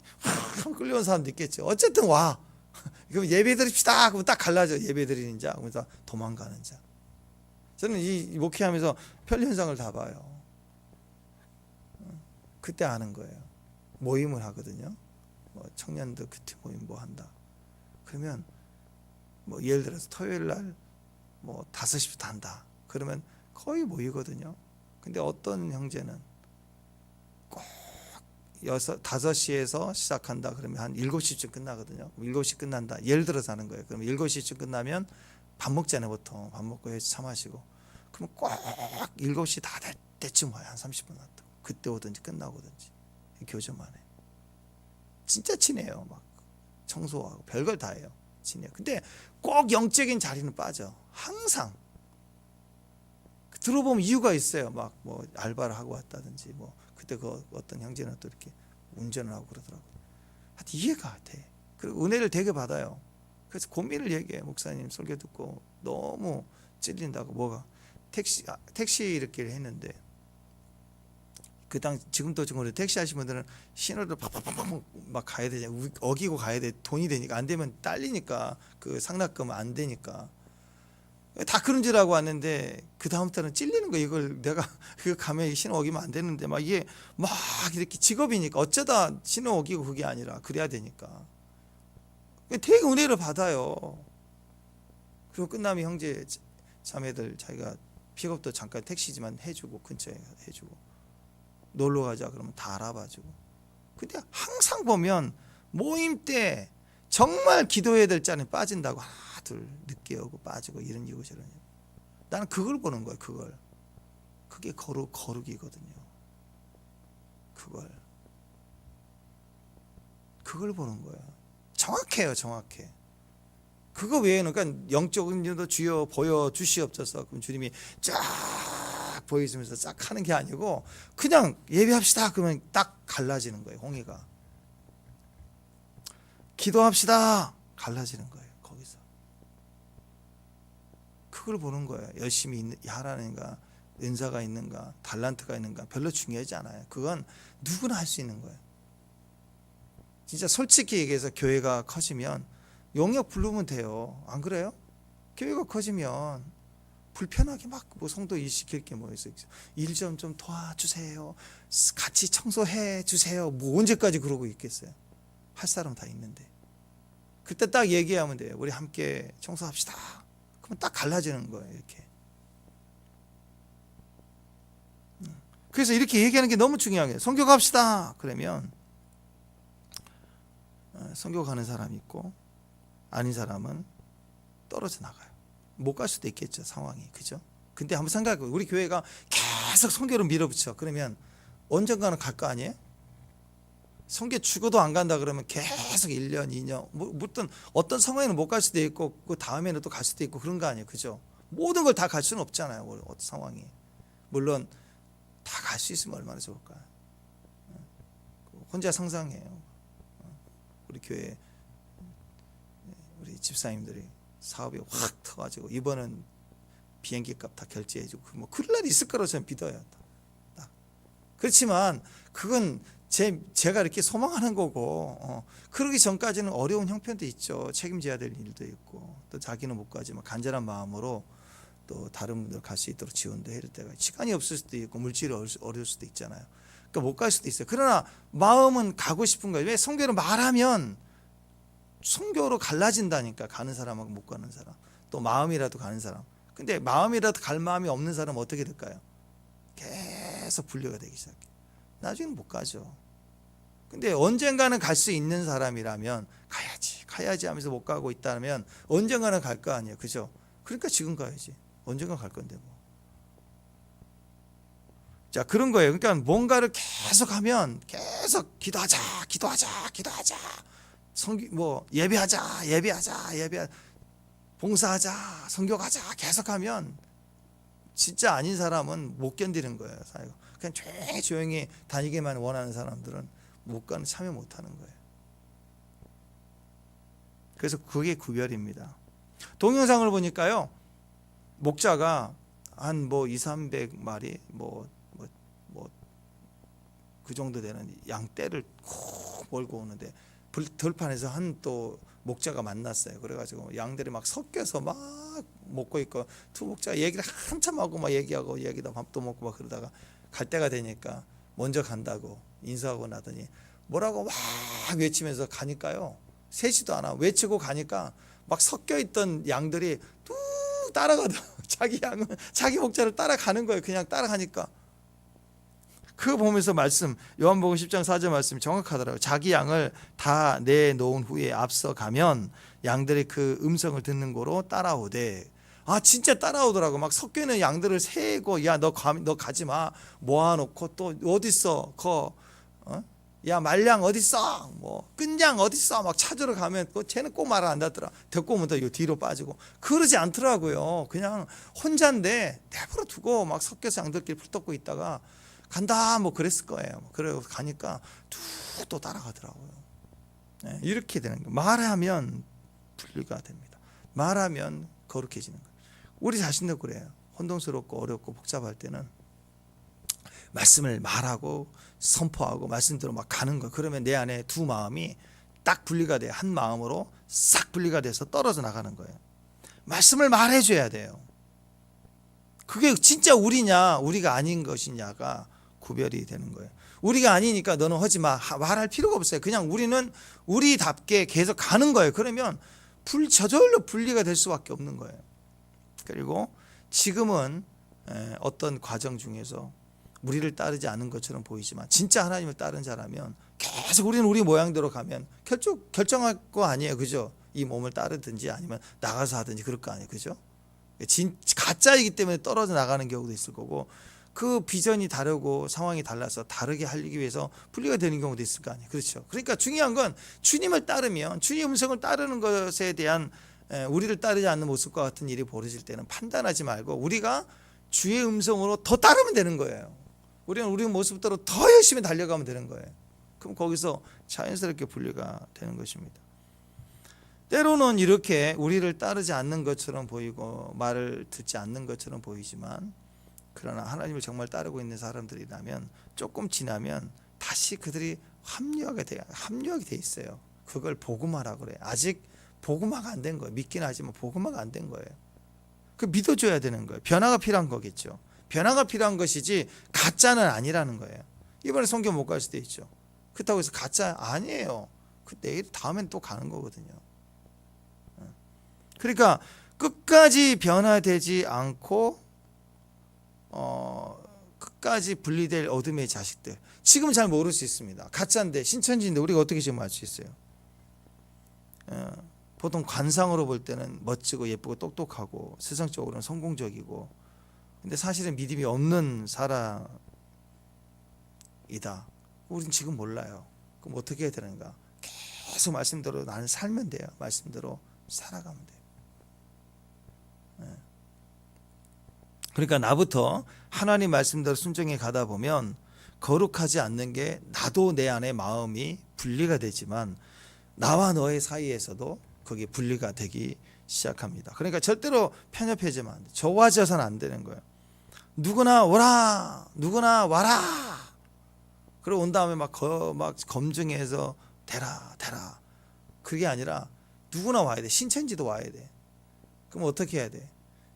끌려온 사람도 있겠죠. 어쨌든 와. 그럼 예배드립시다. 그러면 딱 갈라져. 예배드리는 자, 그러면서 도망가는 자. 저는 이 목회하면서 별 현상을 다 봐요. 그때 아는 거예요. 모임을 하거든요. 뭐 청년들 큐티 모임 뭐 한다. 그러면 뭐 예를 들어서 토요일 날 뭐 5시부터 한다. 그러면 거의 모이거든요. 근데 어떤 형제는 꼭 5시에서 시작한다 그러면 한 7시쯤 끝나거든요. 7시 끝난다. 예를 들어서 하는 거예요. 그럼 7시쯤 끝나면 밥 먹잖아요. 보통 밥 먹고 해서 차 마시고. 그럼 꼭 7시 다 될 때쯤 와요. 한 30분 놨다. 그때 오든지 끝나고든지. 교제만 해. 진짜 친해요. 막 청소하고 별걸 다 해요. 친해요. 근데 꼭 영적인 자리는 빠져. 항상. 들어보면 이유가 있어요. 막 뭐 알바를 하고 왔다든지 뭐 그때 그 어떤 형제는 또 이렇게 운전을 하고 그러더라고요. 하여튼 이해가 돼. 그리고 은혜를 되게 받아요. 그래서 고민을 얘기해. 목사님 설교 듣고 너무 찔린다고. 뭐가 택시 이렇게 했는데 그 당 지금도 지금 택시 하시는 분들은 신호를 팍팍팍 막 가야 되잖아요. 어기고 가야 돼. 돈이 되니까 안 되면 딸리니까 그 상납금 안 되니까 다 그런 줄 알고 왔는데 그 다음부터는 찔리는 거. 이걸 내가 그 가면 신호 어기면 안 되는데 막 이게 막 이렇게 직업이니까 어쩌다 신호 어기고 그게 아니라 그래야 되니까 되게 은혜를 받아요. 그리고 끝나면 형제 자매들 자기가 픽업도 잠깐 택시지만 해주고 근처에 해주고 놀러 가자 그러면 다 알아봐주고. 근데 항상 보면 모임 때 정말 기도해야 될 자는 빠진다고 하나 둘 늦게 오고 빠지고 이런 이고 저런. 나는 그걸 보는 거야. 그게 거룩이거든요. 그걸 보는 거야. 정확해요. 정확해. 그거 외에는 그러니까 영적인 일도 주여 보여 주시옵소서. 그럼 주님이 쫙 보여주면서 쫙 하는 게 아니고 그냥 예배합시다 그러면 딱 갈라지는 거예요. 홍해가. 기도합시다 갈라지는 거예요. 거기서. 그걸 보는 거예요. 열심히 하라는가, 은사가 있는가, 달란트가 있는가 별로 중요하지 않아요. 그건 누구나 할 수 있는 거예요. 진짜 솔직히 얘기해서 교회가 커지면 용역 부르면 돼요. 안 그래요? 교회가 커지면 불편하게 막 뭐 성도 일 시킬 게 뭐 있어. 일 좀 도와주세요. 같이 청소해 주세요. 뭐 언제까지 그러고 있겠어요? 할 사람 다 있는데. 그때 딱 얘기하면 돼요. 우리 함께 청소합시다. 그러면 딱 갈라지는 거예요. 이렇게. 그래서 이렇게 얘기하는 게 너무 중요해요. 선교 갑시다. 그러면 선교 가는 사람이 있고 아닌 사람은 떨어져 나가요. 못 갈 수도 있겠죠. 상황이. 그죠? 근데 한번 생각해요. 우리 교회가 계속 선교를 밀어붙여. 그러면 언젠가는 갈 거 아니에요? 선교 죽어도 안 간다 그러면 계속 1년, 2년 무튼 어떤 상황에는 못 갈 수도 있고 그 다음에는 또 갈 수도 있고 그런 거 아니에요. 그죠? 모든 걸 다 갈 수는 없잖아요. 어떤 상황이. 물론 다 갈 수 있으면 얼마나 좋을까요? 혼자 상상해요. 우리 교회 우리 집사님들이 사업이 확 터가지고 이번은 비행기 값 다 결제해주고 뭐 그럴 날이 있을 거라고 저는 믿어요. 딱. 그렇지만 그건 제가 이렇게 소망하는 거고 그러기 전까지는 어려운 형편도 있죠. 책임져야 될 일도 있고 또 자기는 못 가지만 간절한 마음으로 또 다른 분들 갈 수 있도록 지원도 해야 될 때가 시간이 없을 수도 있고 물질이 어려울 수도 있잖아요. 그러니까 못 갈 수도 있어요. 그러나 마음은 가고 싶은 거예요. 왜? 선교를 말하면 선교로 갈라진다니까. 가는 사람하고 못 가는 사람 또 마음이라도 가는 사람. 근데 마음이라도 갈 마음이 없는 사람은 어떻게 될까요? 계속 분류가 되기 시작해요. 나중에는 못 가죠. 근데 언젠가는 갈 수 있는 사람이라면 가야지 하면서 못 가고 있다면 언젠가는 갈 거 아니에요. 그죠? 그러니까 지금 가야지. 언젠가 갈 건데 뭐. 자, 그런 거예요. 그러니까 뭔가를 계속 하면 계속 기도하자 뭐 예배하자 봉사하자 선교 가자 계속하면 진짜 아닌 사람은 못 견디는 거예요. 사회가. 그냥 조용히 다니기만 원하는 사람들은 못 가는, 참여 못 하는 거예요. 그래서 그게 구별입니다. 동영상을 보니까요, 목자가 한 뭐 200~300마리 그 정도 되는 양떼를 콕 몰고 오는데 들판에서 한 또 목자가 만났어요. 그래가지고 양들이 막 섞여서 막 먹고 있고 두 목자가 얘기를 한참 하고 막 얘기하다 밥도 먹고 막 그러다가 갈 때가 되니까 먼저 간다고 인사하고 나더니 뭐라고 막 외치면서 가니까요, 세지도 않아. 외치고 가니까 막 섞여 있던 양들이 뚝 따라가더라고. 자기 양은 자기 목자를 따라가는 거예요. 그냥 따라가니까. 그거 보면서 말씀 요한복음 10장 4절 말씀이 정확하더라고요. 자기 양을 다 내놓은 후에 앞서가면 양들이 그 음성을 듣는 거로 따라오되. 아 진짜 따라오더라고. 막 섞여 있는 양들을 세고 야 너 가지 마 모아놓고 또 어딨어 야 말량 어딨어 뭐 끈양 어딨어 막 찾으러 가면 쟤는 꼭 말을 안 듣더라. 듣고 오면 또 뒤로 빠지고 그러지 않더라고요. 그냥 혼자인데 내버려 두고 막 섞여서 양들끼리 풀떡고 있다가 간다 뭐 그랬을 거예요. 그래서 가니까 툭 또 따라가더라고요. 네, 이렇게 되는 거예요. 말하면 분리가 됩니다. 말하면 거룩해지는 거예요. 우리 자신도 그래요. 혼동스럽고 어렵고 복잡할 때는 말씀을 말하고 선포하고 말씀대로 막 가는 거. 그러면 내 안에 두 마음이 딱 분리가 돼요. 한 마음으로 싹 분리가 돼서 떨어져 나가는 거예요. 말씀을 말해줘야 돼요. 그게 진짜 우리냐 우리가 아닌 것이냐가 구별이 되는 거예요. 우리가 아니니까 너는 하지 마 말할 필요가 없어요. 그냥 우리는 우리답게 계속 가는 거예요. 그러면 저절로 분리가 될 수밖에 없는 거예요. 그리고 지금은 어떤 과정 중에서 우리를 따르지 않은 것처럼 보이지만 진짜 하나님을 따른 자라면 계속 우리는 우리 모양대로 가면 결정할 거 아니에요. 그죠? 이 몸을 따르든지 아니면 나가서 하든지 그럴 거 아니에요. 그죠? 가짜이기 때문에 떨어져 나가는 경우도 있을 거고 그 비전이 다르고 상황이 달라서 다르게 하기 위해서 분리가 되는 경우도 있을 거 아니에요. 그렇죠? 그러니까 중요한 건 주님을 따르면 주님의 음성을 따르는 것에 대한 우리를 따르지 않는 모습과 같은 일이 벌어질 때는 판단하지 말고 우리가 주의 음성으로 더 따르면 되는 거예요. 우리는 우리 모습대로 더 열심히 달려가면 되는 거예요. 그럼 거기서 자연스럽게 분리가 되는 것입니다. 때로는 이렇게 우리를 따르지 않는 것처럼 보이고 말을 듣지 않는 것처럼 보이지만 그러나 하나님을 정말 따르고 있는 사람들이라면 조금 지나면 다시 그들이 합리화가 돼 있어요. 그걸 복음화라 그래. 아직 복음화가 안 된 거예요. 믿긴 하지만 복음화가 안 된 거예요. 그 믿어줘야 되는 거예요. 변화가 필요한 거겠죠. 변화가 필요한 것이지 가짜는 아니라는 거예요. 이번에 성경 못 갈 수도 있죠. 그렇다고 해서 가짜 아니에요. 그 내일 다음엔 또 가는 거거든요. 그러니까 끝까지 변화되지 않고 끝까지 분리될 어둠의 자식들. 지금은 잘 모를 수 있습니다. 가짜인데 신천지인데 우리가 어떻게 지금 알 수 있어요? 보통 관상으로 볼 때는 멋지고 예쁘고 똑똑하고 세상적으로는 성공적이고 근데 사실은 믿음이 없는 사람이다. 우린 지금 몰라요. 그럼 어떻게 해야 되는가? 계속 말씀대로 나는 살면 돼요. 말씀대로 살아가면 돼요. 그러니까 나부터 하나님 말씀대로 순종해 가다 보면 거룩하지 않는 게 나도 내 안에 마음이 분리가 되지만 나와 너의 사이에서도 그게 분리가 되기 시작합니다. 그러니까 절대로 편협해지면 안 돼. 좋아져서는 안 되는 거예요. 누구나 오라, 누구나 와라. 그리고 온 다음에 막 검증해서 대라. 그게 아니라 누구나 와야 돼. 신천지도 와야 돼. 그럼 어떻게 해야 돼?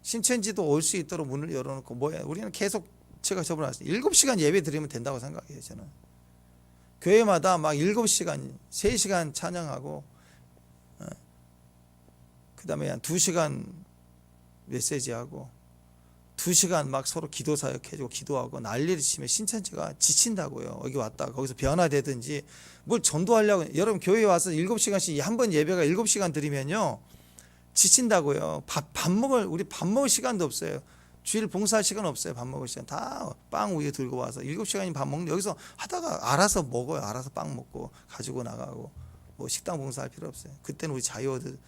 신천지도 올 수 있도록 문을 열어놓고 뭐야? 우리는 계속 제가 저번에 말했어요. 7시간 예배 드리면 된다고 생각해요. 저는 교회마다 막 7시간, 3시간 찬양하고 그 다음에 한 2시간 메시지하고 2시간 막 서로 기도 사역해주고 기도하고 난리를 치면 신천지가 지친다고요. 여기 왔다가 거기서 변화되든지 뭘 전도하려고. 여러분 교회에 와서 7시간씩 한 번 예배가 7시간 드리면요 지친다고요. 우리 밥 먹을 시간도 없어요. 주일 봉사할 시간 없어요. 밥 먹을 시간 다 빵 우유 들고 와서 7시간이 밥 먹는 여기서 하다가 알아서 먹어요. 알아서 빵 먹고 가지고 나가고 뭐 식당 봉사할 필요 없어요. 그때는 우리 자유어들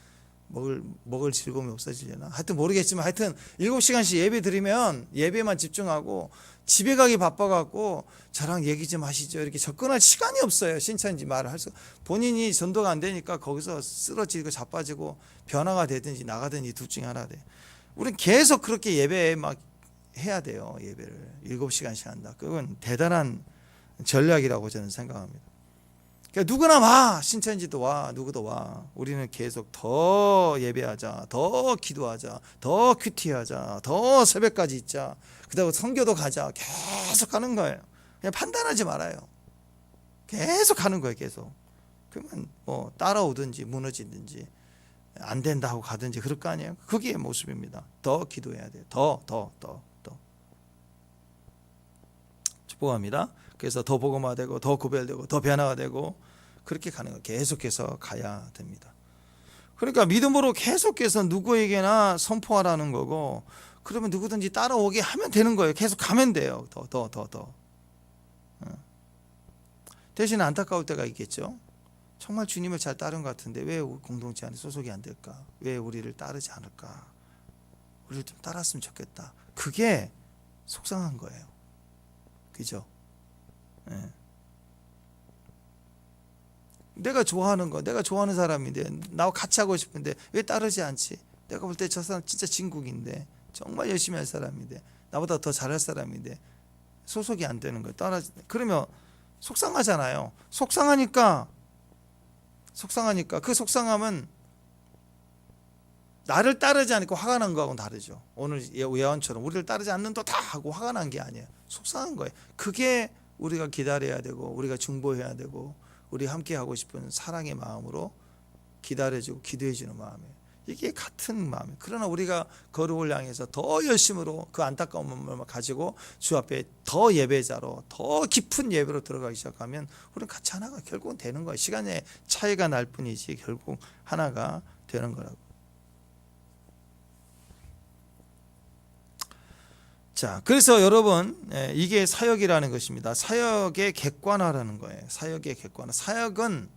먹을 즐거움이 없어지려나? 하여튼 모르겠지만 하여튼 7시간씩 예배 드리면 예배만 집중하고 집에 가기 바빠갖고 저랑 얘기 좀 하시죠. 이렇게 접근할 시간이 없어요. 신천지 말을 할 수. 본인이 전도가 안 되니까 거기서 쓰러지고 자빠지고 변화가 되든지 나가든지 둘 중에 하나 돼. 우리는 계속 그렇게 예배 막 해야 돼요. 예배를 7시간씩 한다. 그건 대단한 전략이라고 저는 생각합니다. 그러니까 누구나 와. 신천지도 와. 누구도 와. 우리는 계속 더 예배하자. 더 기도하자. 더 큐티하자. 더 새벽까지 있자. 그다음에 선교도 가자. 계속 가는 거예요. 그냥 판단하지 말아요. 계속 가는 거예요. 계속. 그러면 뭐 따라오든지 무너지든지 안 된다 하고 가든지 그럴 거 아니에요. 그게 모습입니다. 더 기도해야 돼요. 더. 축복합니다. 그래서 더 복음화되고 더 구별되고 더 변화가 되고 그렇게 가는 거 계속해서 가야 됩니다. 그러니까 믿음으로 계속해서 누구에게나 선포하라는 거고, 그러면 누구든지 따라오게 하면 되는 거예요. 계속 가면 돼요. 더. 대신 안타까울 때가 있겠죠. 정말 주님을 잘 따른 것 같은데 왜 공동체 안에 소속이 안 될까? 왜 우리를 따르지 않을까? 우리를 좀 따랐으면 좋겠다. 그게 속상한 거예요. 그죠? 네. 내가 좋아하는 거, 내가 좋아하는 사람인데 나와 같이 하고 싶은데 왜 따르지 않지? 내가 볼 때 저 사람 진짜 진국인데 정말 열심히 할 사람인데 나보다 더 잘할 사람인데 소속이 안 되는 거예요. 그러면 속상하잖아요. 속상하니까 그 속상함은 나를 따르지 않고 화가 난 거하고는 다르죠. 오늘 예언처럼 우리를 따르지 않는다 하고 화가 난 게 아니에요. 속상한 거예요. 그게 우리가 기다려야 되고 우리가 중보해야 되고 우리 함께 하고 싶은 사랑의 마음으로 기다려주고 기도해주는 마음이에요. 이게 같은 마음이에요. 그러나 우리가 거룩을 향해서 더 열심으로 그 안타까운 마음을 가지고 주 앞에 더 예배자로 더 깊은 예배로 들어가기 시작하면 우리는 같이 하나가 결국은 되는 거예요. 시간의 차이가 날 뿐이지 결국 하나가 되는 거라고. 자, 그래서 여러분, 이게 사역이라는 것입니다. 사역의 객관화라는 거예요. 사역의 객관화. 사역은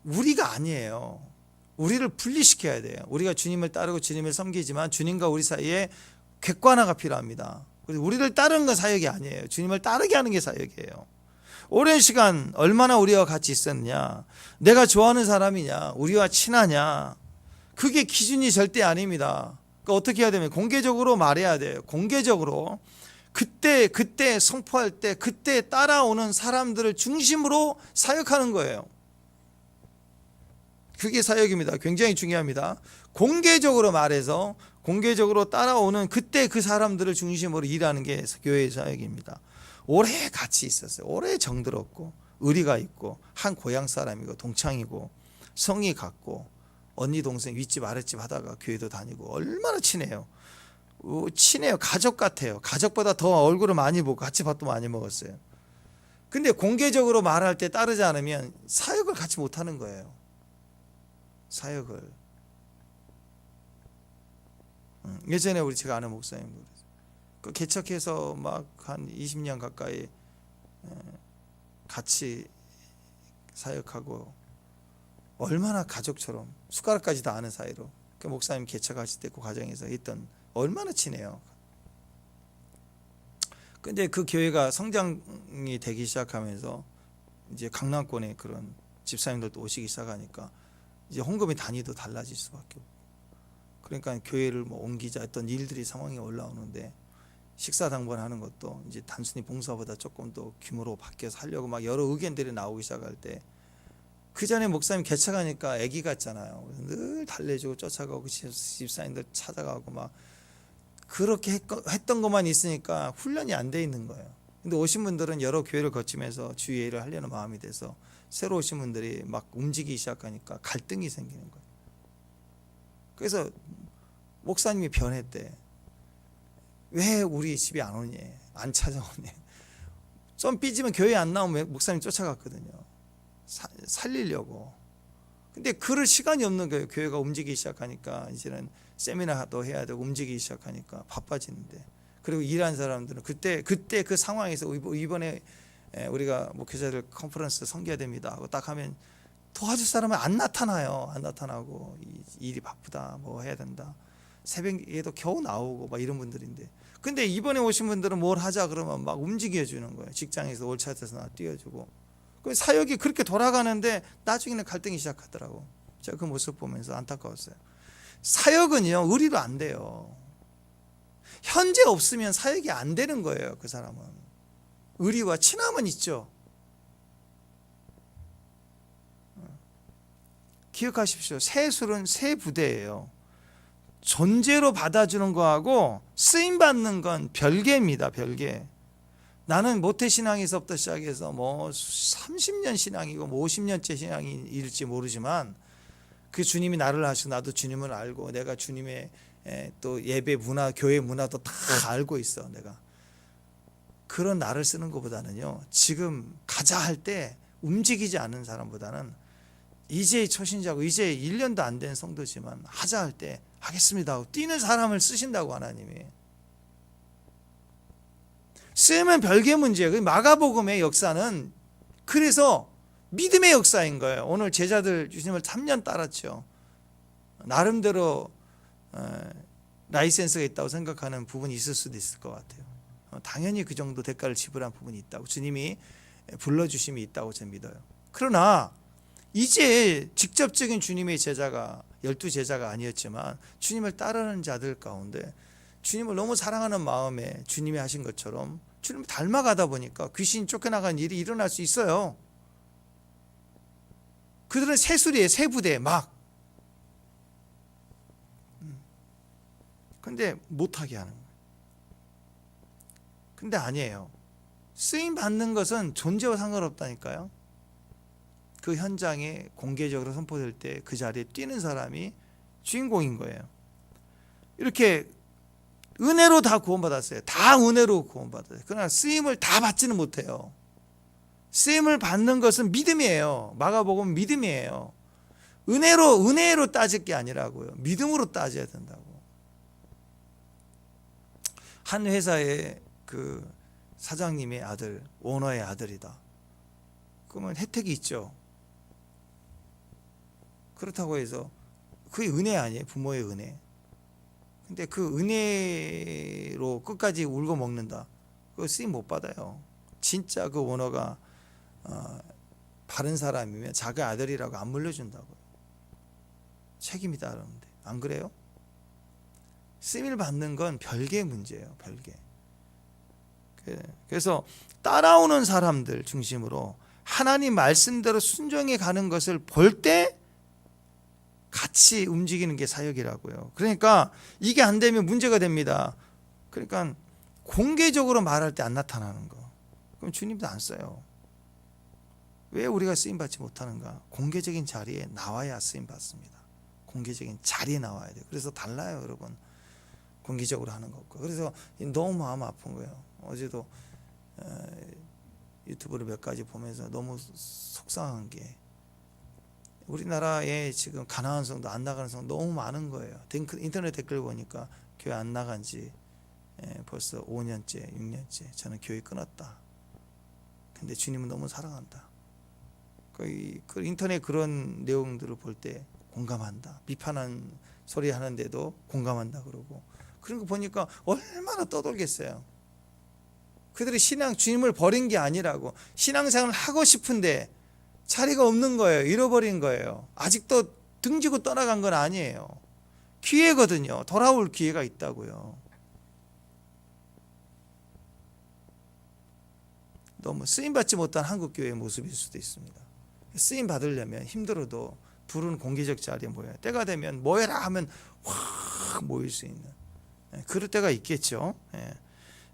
우리가 아니에요. 우리를 분리시켜야 돼요. 우리가 주님을 따르고 주님을 섬기지만 주님과 우리 사이에 객관화가 필요합니다. 우리를 따르는 건 사역이 아니에요. 주님을 따르게 하는 게 사역이에요. 오랜 시간 얼마나 우리와 같이 있었느냐, 내가 좋아하는 사람이냐, 우리와 친하냐, 그게 기준이 절대 아닙니다. 그러니까 어떻게 해야 되면 공개적으로 말해야 돼요. 공개적으로 그때 선포할 때 그때 따라오는 사람들을 중심으로 사역하는 거예요. 그게 사역입니다. 굉장히 중요합니다. 공개적으로 말해서 공개적으로 따라오는 그때 그 사람들을 중심으로 일하는 게 교회의 사역입니다. 오래 같이 있었어요. 오래 정들었고 의리가 있고 한 고향 사람이고 동창이고 성이 같고 언니 동생 윗집 아랫집 하다가 교회도 다니고 얼마나 친해요. 친해요. 가족 같아요. 가족보다 더 얼굴을 많이 보고 같이 밥도 많이 먹었어요. 근데 공개적으로 말할 때 따르지 않으면 사역을 같이 못하는 거예요. 사역을. 예전에 제가 아는 목사님 그 개척해서 막 한 20년 가까이 같이 사역하고 얼마나 가족처럼 숟가락까지 다 아는 사이로 그 목사님 개척하실 때 그 과정에서 있던 얼마나 친해요. 근데 그 교회가 성장이 되기 시작하면서 이제 강남권에 그런 집사님들도 오시기 시작하니까 이제 헌금의 단위도 달라질 수밖에 없고, 그러니까 교회를 뭐 옮기자 했던 일들이 상황이 올라오는데 식사 당번하는 것도 이제 단순히 봉사보다 조금 더 규모로 바뀌어서 하려고 막 여러 의견들이 나오기 시작할 때, 그 전에 목사님 개척하니까 애기 같잖아요. 늘 달래주고 쫓아가고 집사님들 찾아가고 막 그렇게 했던 것만 있으니까 훈련이 안 돼 있는 거예요. 근데 오신 분들은 여러 교회를 거치면서 주의를 하려는 마음이 돼서 새로 오신 분들이 막 움직이기 시작하니까 갈등이 생기는 거예요. 그래서 목사님이 변했대. 왜 우리 집에 안 오니? 안 찾아오니? 좀 삐지면 교회 안 나오면 목사님 쫓아갔거든요. 살리려고. 근데 그럴 시간이 없는 거예요. 교회가 움직이기 시작하니까 이제는 세미나도 해야 되고 움직이기 시작하니까 바빠지는데, 그리고 일하는 사람들은 그때 그 상황에서 이번에 우리가 목회자들 컨퍼런스 섬겨야 됩니다 하고 딱 하면 도와줄 사람은 안 나타나요. 안 나타나고 일이 바쁘다 뭐 해야 된다, 새벽에도 겨우 나오고 막 이런 분들인데, 근데 이번에 오신 분들은 뭘 하자 그러면 막 움직여 주는 거예요. 직장에서 올차에서 나 띄워주고, 그 사역이 그렇게 돌아가는데 나중에는 갈등이 시작하더라고. 제가 그 모습 보면서 안타까웠어요. 사역은요 의리로 안 돼요. 현재 없으면 사역이 안 되는 거예요. 그 사람은 의리와 친함은 있죠. 기억하십시오. 새 술은 새 부대예요. 존재로 받아주는 거하고 쓰임받는 건 별개입니다. 별개. 나는 모태신앙에서부터 시작해서 뭐 30년 신앙이고 뭐 50년째 신앙일지 모르지만 그 주님이 나를 아시고 나도 주님을 알고 내가 주님의 또 예배 문화, 교회 문화도 다 알고 있어. 내가 그런 나를 쓰는 것보다는요, 지금 가자 할 때 움직이지 않는 사람보다는 이제 초신자고 이제 1년도 안 된 성도지만 하자 할 때 하겠습니다 하고 뛰는 사람을 쓰신다고. 하나님이 쓰면 별개 문제예요. 마가복음의 역사는 그래서 믿음의 역사인 거예요. 오늘 제자들 주님을 3년 따랐죠. 나름대로 라이센스가 있다고 생각하는 부분이 있을 수도 있을 것 같아요. 당연히 그 정도 대가를 지불한 부분이 있다고, 주님이 불러주심이 있다고 저는 믿어요. 그러나 이제 직접적인 주님의 제자가 12제자가 아니었지만 주님을 따르는 자들 가운데 주님을 너무 사랑하는 마음에 주님이 하신 것처럼 주님을 닮아가다 보니까 귀신 쫓겨나가는 일이 일어날 수 있어요. 그들은 새수리에 새부대 막, 근데 못하게 하는 거예요. 근데 아니에요. 쓰임 받는 것은 존재와 상관없다니까요. 그 현장에 공개적으로 선포될 때 그 자리에 뛰는 사람이 주인공인 거예요. 이렇게 은혜로 다 구원받았어요. 다 은혜로 구원받았어요. 그러나 쓰임을 다 받지는 못해요. 쓰임을 받는 것은 믿음이에요. 마가복음 믿음이에요. 은혜로 따질 게 아니라고요. 믿음으로 따져야 된다고. 한 회사의 그 사장님의 아들, 오너의 아들이다. 그러면 혜택이 있죠. 그렇다고 해서 그게 은혜 아니에요? 부모의 은혜. 근데 그 은혜로 끝까지 울고 먹는다. 그거 쓰임 못 받아요. 진짜 그 오너가 바른 사람이면 자기 아들이라고 안 물려준다고요. 책임이 따르는데 안 그래요? 쓰임을 받는 건 별개의 문제예요. 별개. 그래서 따라오는 사람들 중심으로 하나님 말씀대로 순종해 가는 것을 볼 때 같이 움직이는 게 사역이라고요. 그러니까 이게 안 되면 문제가 됩니다. 그러니까 공개적으로 말할 때 안 나타나는 거, 그럼 주님도 안 써요. 왜 우리가 쓰임받지 못하는가? 공개적인 자리에 나와야 쓰임받습니다. 공개적인 자리에 나와야 돼요. 그래서 달라요, 여러분. 공개적으로 하는 것과. 그래서 너무 마음 아픈 거예요. 어제도 유튜브를 몇 가지 보면서 너무 속상한 게, 우리나라에 지금 가난한 성도, 안 나가는 성도 너무 많은 거예요. 인터넷 댓글 보니까 교회 안 나간 지 벌써 5년째 6년째 저는 교회 끊었다. 근데 주님은 너무 사랑한다. 그 인터넷 그런 내용들을 볼 때 공감한다. 비판한 소리 하는데도 공감한다 그러고, 그런 거 보니까 얼마나 떠돌겠어요. 그들이 주님을 버린 게 아니라고, 신앙생활을 하고 싶은데 자리가 없는 거예요. 잃어버린 거예요. 아직도 등지고 떠나간 건 아니에요. 기회거든요. 돌아올 기회가 있다고요. 너무 쓰임받지 못한 한국교회의 모습일 수도 있습니다. 쓰임 받으려면 힘들어도 부르는 공개적 자리에 모여요. 때가 되면 모여라 하면 확 모일 수 있는 그럴 때가 있겠죠.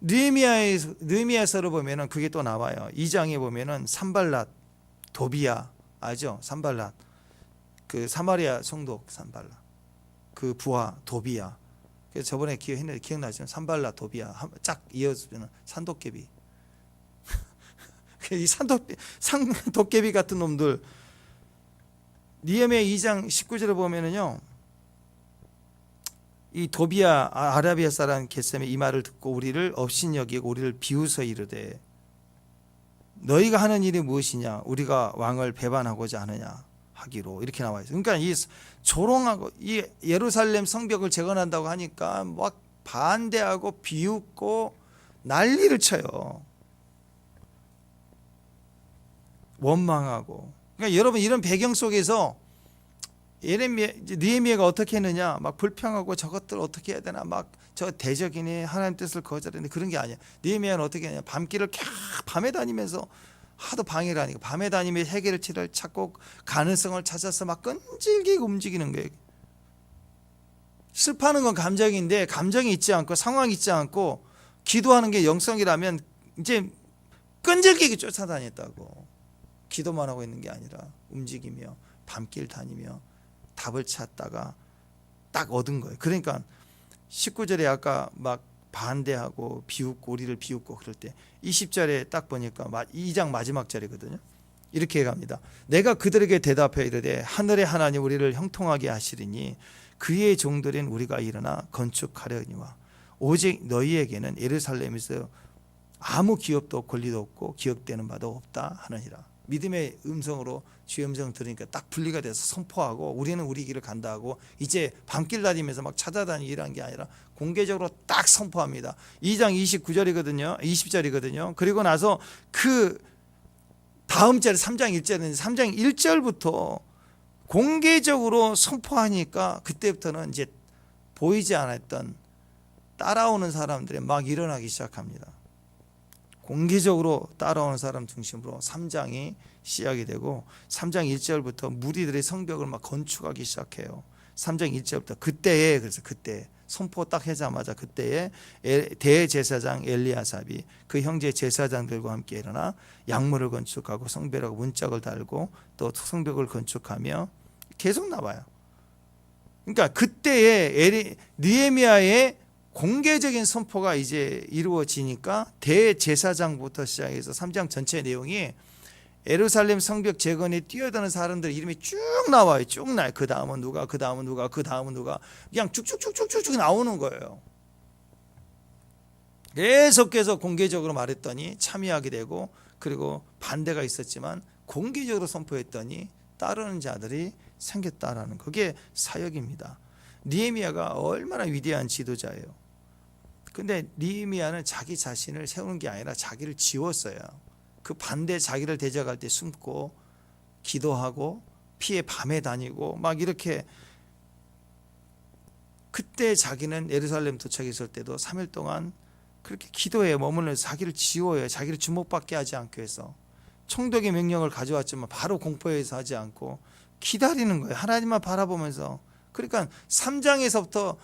느헤미야서를 보면은 그게 또 나와요. 2장에 보면은 산발랏, 도비야 알죠? 산발랏, 그 사마리아 성도 산발랏, 그 부하 도비야. 그래서 저번에 기억나지만 산발랏, 도비야 쫙 이어지면 산도깨비. 이 산도깨비 같은 놈들. 느헤미야 2장 19절에 보면은요, 이 도비야 아라비아 사람 겟셈의 이 말을 듣고 우리를 업신여기고 우리를 비웃어 이르되 너희가 하는 일이 무엇이냐? 우리가 왕을 배반하고자 하느냐 하기로, 이렇게 나와 있어요. 그러니까 이 조롱하고 이 예루살렘 성벽을 재건한다고 하니까 막 반대하고 비웃고 난리를 쳐요. 원망하고. 그러니까 여러분, 이런 배경 속에서 느헤미야가 어떻게 했느냐, 막 불평하고 저것들 어떻게 해야 되나, 막 저 대적이니 하나님 뜻을 거절했는데 그런 게 아니야. 느헤미야는 어떻게 하냐, 밤길을 밤에 다니면서 하도 방해를 하니까 밤에 다니면서 해결책을 찾고 가능성을 찾아서 막 끈질기게 움직이는 거예요. 슬퍼하는 건 감정인데 감정이 있지 않고 상황이 있지 않고 기도하는 게 영성이라면 이제 끈질기게 쫓아다녔다고. 기도만 하고 있는 게 아니라 움직이며 밤길 다니며 답을 찾다가 딱 얻은 거예요. 그러니까 19절에 아까 막 반대하고 비웃고 우리를 비웃고 그럴 때 20절에 딱 보니까 2장 마지막 절이거든요. 이렇게 갑니다. 내가 그들에게 대답해 이르되 하늘의 하나님 우리를 형통하게 하시리니 그의 종들인 우리가 일어나 건축하려니와 오직 너희에게는 예루살렘에서 아무 기업도 권리도 없고 기억되는 바도 없다 하느니라. 믿음의 음성으로 주의 음성 들으니까 딱 분리가 돼서 선포하고 우리는 우리 길을 간다 하고 이제 밤길 다니면서 막 찾아다니기 이런 게 아니라 공개적으로 딱 선포합니다. 2장 29절이거든요. 20절이거든요. 그리고 나서 그 다음 절에 3장 1절은 3장 1절부터 공개적으로 선포하니까 그때부터는 이제 보이지 않았던 따라오는 사람들이 막 일어나기 시작합니다. 공개적으로 따라오는 사람 중심으로 3장이 시작이 되고 3장 1절부터 무리들의 성벽을 막 건축하기 시작해요. 3장 1절부터 그때에 그래서 그때 선포 딱 하자마자 그때에 대제사장 엘리야삽이 그 형제 제사장들과 함께 일어나 양문을 건축하고 성벽하고 문짝을 달고 또 성벽을 건축하며 계속 나와요. 그러니까 그때에 느헤미야의 공개적인 선포가 이제 이루어지니까 대제사장부터 시작해서 3장 전체 내용이 예루살렘 성벽 재건에 뛰어드는 사람들 이름이 쭉 나와요. 쭉 나요. 그 다음은 누가, 그 다음은 누가, 그 다음은 누가, 그냥 쭉쭉쭉쭉쭉 나오는 거예요. 계속해서 공개적으로 말했더니 참여하게 되고 그리고 반대가 있었지만 공개적으로 선포했더니 따르는 자들이 생겼다라는 그게 사역입니다. 느헤미야가 얼마나 위대한 지도자예요. 근데 느헤미야는 자기 자신을 세우는 게 아니라 자기를 지웠어요. 그 반대 자기를 대적할 때 숨고 기도하고 피해 밤에 다니고 막 이렇게 그때 자기는 예루살렘 도착했을 때도 3일 동안 그렇게 기도에 머물면서 자기를 지워요. 자기를 주목받게 하지 않기 위해서 총독의 명령을 가져왔지만 바로 공포해서 하지 않고 기다리는 거예요. 하나님만 바라보면서. 그러니까 3장에서부터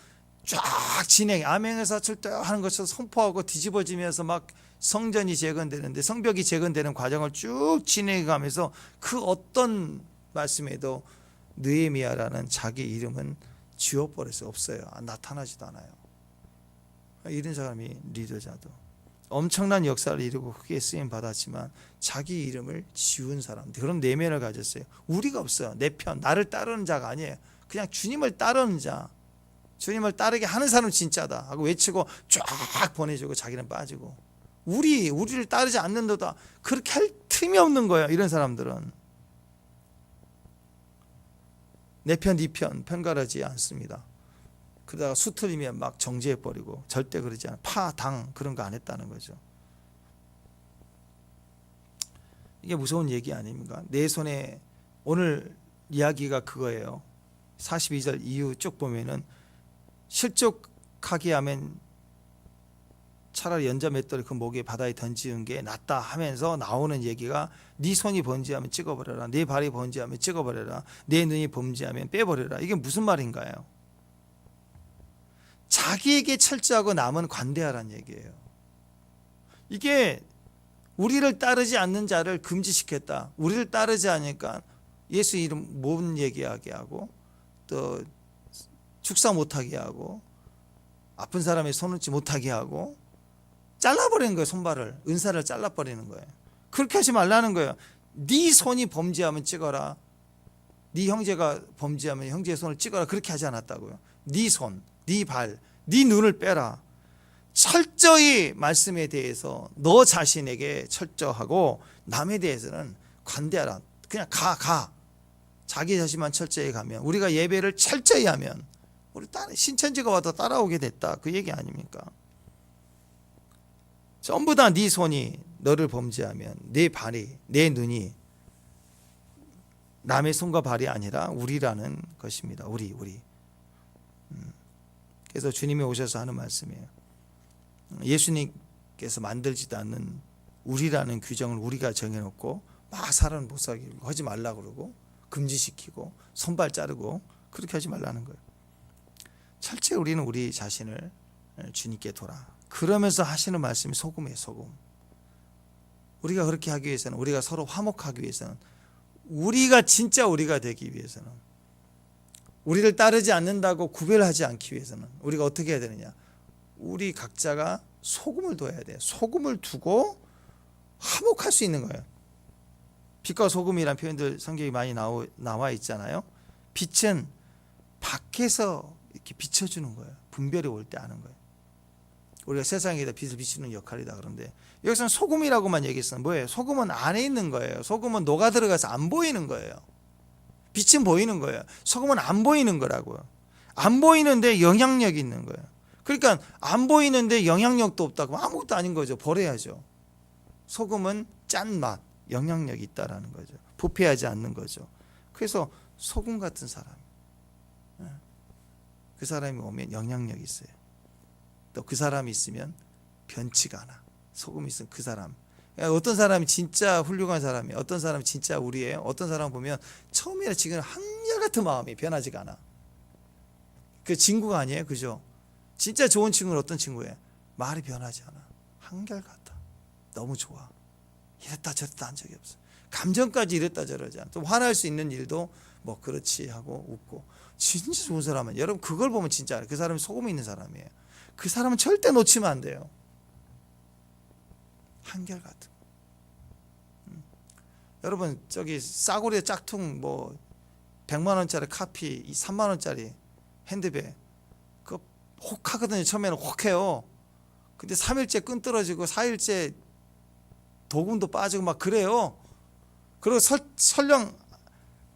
쫙 진행 암행에서 출두하는 것을 선포하고 뒤집어지면서 막 성전이 재건되는데 성벽이 재건되는 과정을 쭉 진행해 가면서 그 어떤 말씀에도 느헤미야라는 자기 이름은 지워버릴 수 없어요. 나타나지도 않아요. 이런 사람이 리더자도 엄청난 역사를 이루고 크게 쓰임 받았지만 자기 이름을 지운 사람들 그런 내면을 가졌어요. 우리가 없어요. 내 편 나를 따르는 자가 아니에요. 그냥 주님을 따르는 자, 주님을 따르게 하는 사람 진짜다 하고 외치고 쫙 보내주고 자기는 빠지고 우리를 따르지 않는다다 그렇게 할 틈이 없는 거예요. 이런 사람들은 내 편, 네 편 편가르지 않습니다. 그러다가 수틀리면 막 정지해버리고 절대 그러지 않아요. 당 그런 거 안 했다는 거죠. 이게 무서운 얘기 아닙니까? 내 손에 오늘 이야기가 그거예요. 42절 이후 쭉 보면은 실족하게 하면 차라리 연자 맷돌을 그 목에 바다에 던지는 게 낫다 하면서 나오는 얘기가 네 손이 번지하면 찍어버려라, 네 발이 번지하면 찍어버려라, 내 눈이 번지하면 빼버려라. 이게 무슨 말인가요? 자기에게 철저하고 남은 관대하라는 얘기예요. 이게 우리를 따르지 않는 자를 금지시켰다. 우리를 따르지 않으니까 예수 이름 못 얘기하게 하고 또 축사 못하게 하고 아픈 사람의 손 놓지 못하게 하고 잘라버리는 거예요. 손발을 은사를 잘라버리는 거예요. 그렇게 하지 말라는 거예요. 네 손이 범죄하면 찍어라, 네 형제가 범죄하면 형제의 손을 찍어라. 그렇게 하지 않았다고요. 네 손, 네 발, 네 눈을 빼라. 철저히 말씀에 대해서 너 자신에게 철저하고 남에 대해서는 관대하라. 그냥 가. 자기 자신만 철저히 가면, 우리가 예배를 철저히 하면 우리 신천지가 와도 따라오게 됐다. 그 얘기 아닙니까? 전부 다 네 손이 너를 범죄하면 내 발이, 내 눈이 남의 손과 발이 아니라 우리라는 것입니다. 우리. 그래서 주님이 오셔서 하는 말씀이에요. 예수님께서 만들지도 않는 우리라는 규정을 우리가 정해놓고 막 사람을 못 살게 하지 말라고 그러고 금지시키고 손발 자르고 그렇게 하지 말라는 거예요. 철저히 우리는 우리 자신을 주님께 돌아. 그러면서 하시는 말씀이 소금이에요. 소금. 우리가 그렇게 하기 위해서는, 우리가 서로 화목하기 위해서는, 우리가 진짜 우리가 되기 위해서는 우리를 따르지 않는다고 구별하지 않기 위해서는 우리가 어떻게 해야 되느냐? 우리 각자가 소금을 둬야 돼요. 소금을 두고 화목할 수 있는 거예요. 빛과 소금이라는 표현들 성경에 많이 나와 있잖아요. 빛은 밖에서 이렇게 비춰주는 거예요. 분별이 올 때 아는 거예요. 우리가 세상에다 빛을 비추는 역할이다 그런데 여기서는 소금이라고만 얘기했어요. 뭐예요? 소금은 안에 있는 거예요. 소금은 녹아 들어가서 안 보이는 거예요. 빛은 보이는 거예요. 소금은 안 보이는 거라고요. 안 보이는데 영향력이 있는 거예요. 그러니까 안 보이는데 영향력도 없다 그러면 아무것도 아닌 거죠. 버려야죠. 소금은 짠맛, 영향력이 있다라는 거죠. 부패하지 않는 거죠. 그래서 소금 같은 사람, 그 사람이 오면 영향력이 있어요. 또 그 사람이 있으면 변치가 않아. 소금이 있으면 그 사람. 어떤 사람이 진짜 훌륭한 사람이, 어떤 사람이 진짜 우리예요. 어떤 사람 보면 처음이라 지금 한결같은 마음이 변하지가 않아. 그 친구가 아니에요, 그죠? 진짜 좋은 친구는 어떤 친구예요? 말이 변하지 않아. 한결같아. 너무 좋아. 이랬다 저랬다 한 적이 없어. 감정까지 이랬다 저러지 않아. 또 화날 수 있는 일도 뭐 그렇지 하고 웃고. 진짜 좋은 사람은 여러분 그걸 보면 진짜 그 사람이 소금이 있는 사람이에요. 그 사람은 절대 놓치면 안 돼요. 한결같은. 여러분 저기 싸구려 짝퉁 뭐 100만 원짜리 카피, 3만 원짜리 핸드백 그거 혹하거든요. 처음에는 혹해요. 근데 3일째 끈 떨어지고 4일째 도금도 빠지고 막 그래요. 그리고 설령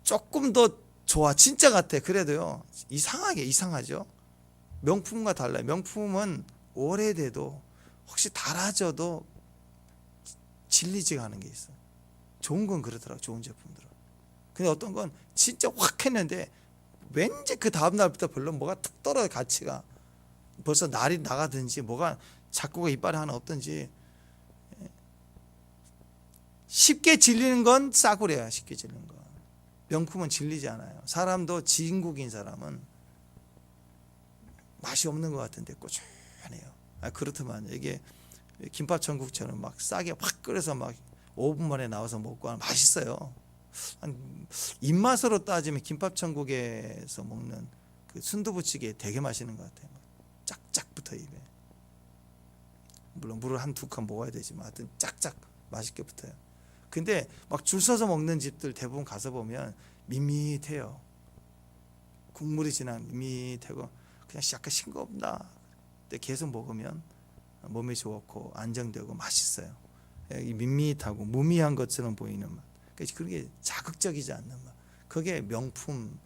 조금 더 좋아 진짜 같아 그래도요 이상하죠. 명품과 달라요. 명품은 오래돼도 혹시 달아져도 질리지가 않은 게 있어요. 좋은 건 그러더라고요. 좋은 제품들은. 근데 어떤 건 진짜 확 했는데 왠지 그 다음날부터 별로 뭐가 툭 떨어져 가치가. 벌써 날이 나가든지 뭐가 자꾸가 이빨에 하나 없든지. 쉽게 질리는 건 싸구려야. 쉽게 질리는 건. 명품은 질리지 않아요. 사람도 진국인 사람은 맛이 없는 것 같은데 꾸준해요. 그렇더만 이게 김밥 천국처럼 막 싸게 확 끓여서 막 5분 만에 나와서 먹고 하면 맛있어요. 입맛으로 따지면 김밥 천국에서 먹는 그 순두부찌개 되게 맛있는 것 같아요. 짝짝 붙어 입에. 물론 물을 한 두 칸 먹어야 되지만 하여튼 짝짝 맛있게 붙어요. 근데 막 줄 서서 먹는 집들 대부분 가서 보면 밋밋해요. 국물이 진한 밋밋하고 그냥 약간 싱겁다. 근데 계속 먹으면 몸에 좋고 안정되고 맛있어요. 이 밋밋하고 무미한 것처럼 보이는 맛. 그런 게 자극적이지 않는 맛. 그게 명품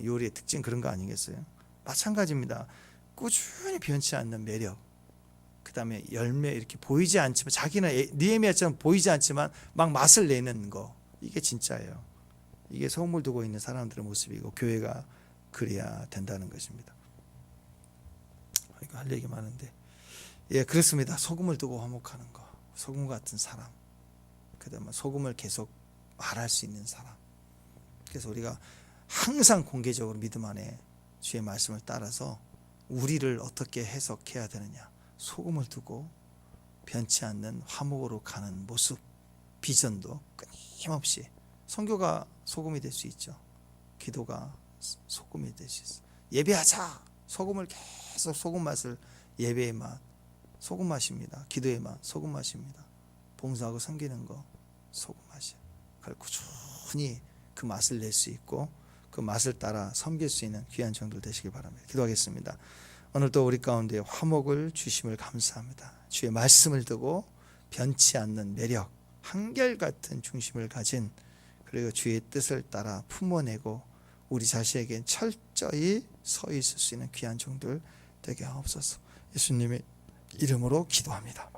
요리의 특징 그런 거 아니겠어요? 마찬가지입니다. 꾸준히 변치 않는 매력. 그 다음에 열매 이렇게 보이지 않지만 자기는 느헤미야처럼 보이지 않지만 막 맛을 내는 거. 이게 진짜예요. 이게 소금을 두고 있는 사람들의 모습이고 교회가 그래야 된다는 것입니다. 이거 할 얘기 많은데 그렇습니다. 소금을 두고 화목하는 거. 소금 같은 사람. 그 다음에 소금을 계속 말할 수 있는 사람. 그래서 우리가 항상 공개적으로 믿음 안에 주의 말씀을 따라서 우리를 어떻게 해석해야 되느냐. 소금을 두고 변치 않는 화목으로 가는 모습, 비전도 끊임없이. 선교가 소금이 될 수 있죠. 기도가 소금이 될 수 있어요. 예배하자. 소금을 계속 소금 맛을 예배의 맛, 소금 맛입니다. 기도의 맛, 소금 맛입니다. 봉사하고 섬기는 거 소금 맛이에요. 그걸 꾸준히 그 맛을 낼 수 있고 그 맛을 따라 섬길 수 있는 귀한 종들 되시길 바랍니다. 기도하겠습니다. 오늘도 우리 가운데 화목을 주심을 감사합니다. 주의 말씀을 두고 변치 않는 매력, 한결같은 중심을 가진 그리고 주의 뜻을 따라 품어내고 우리 자신에게 철저히 서 있을 수 있는 귀한 종들 되게 하옵소서. 예수님의 이름으로 기도합니다.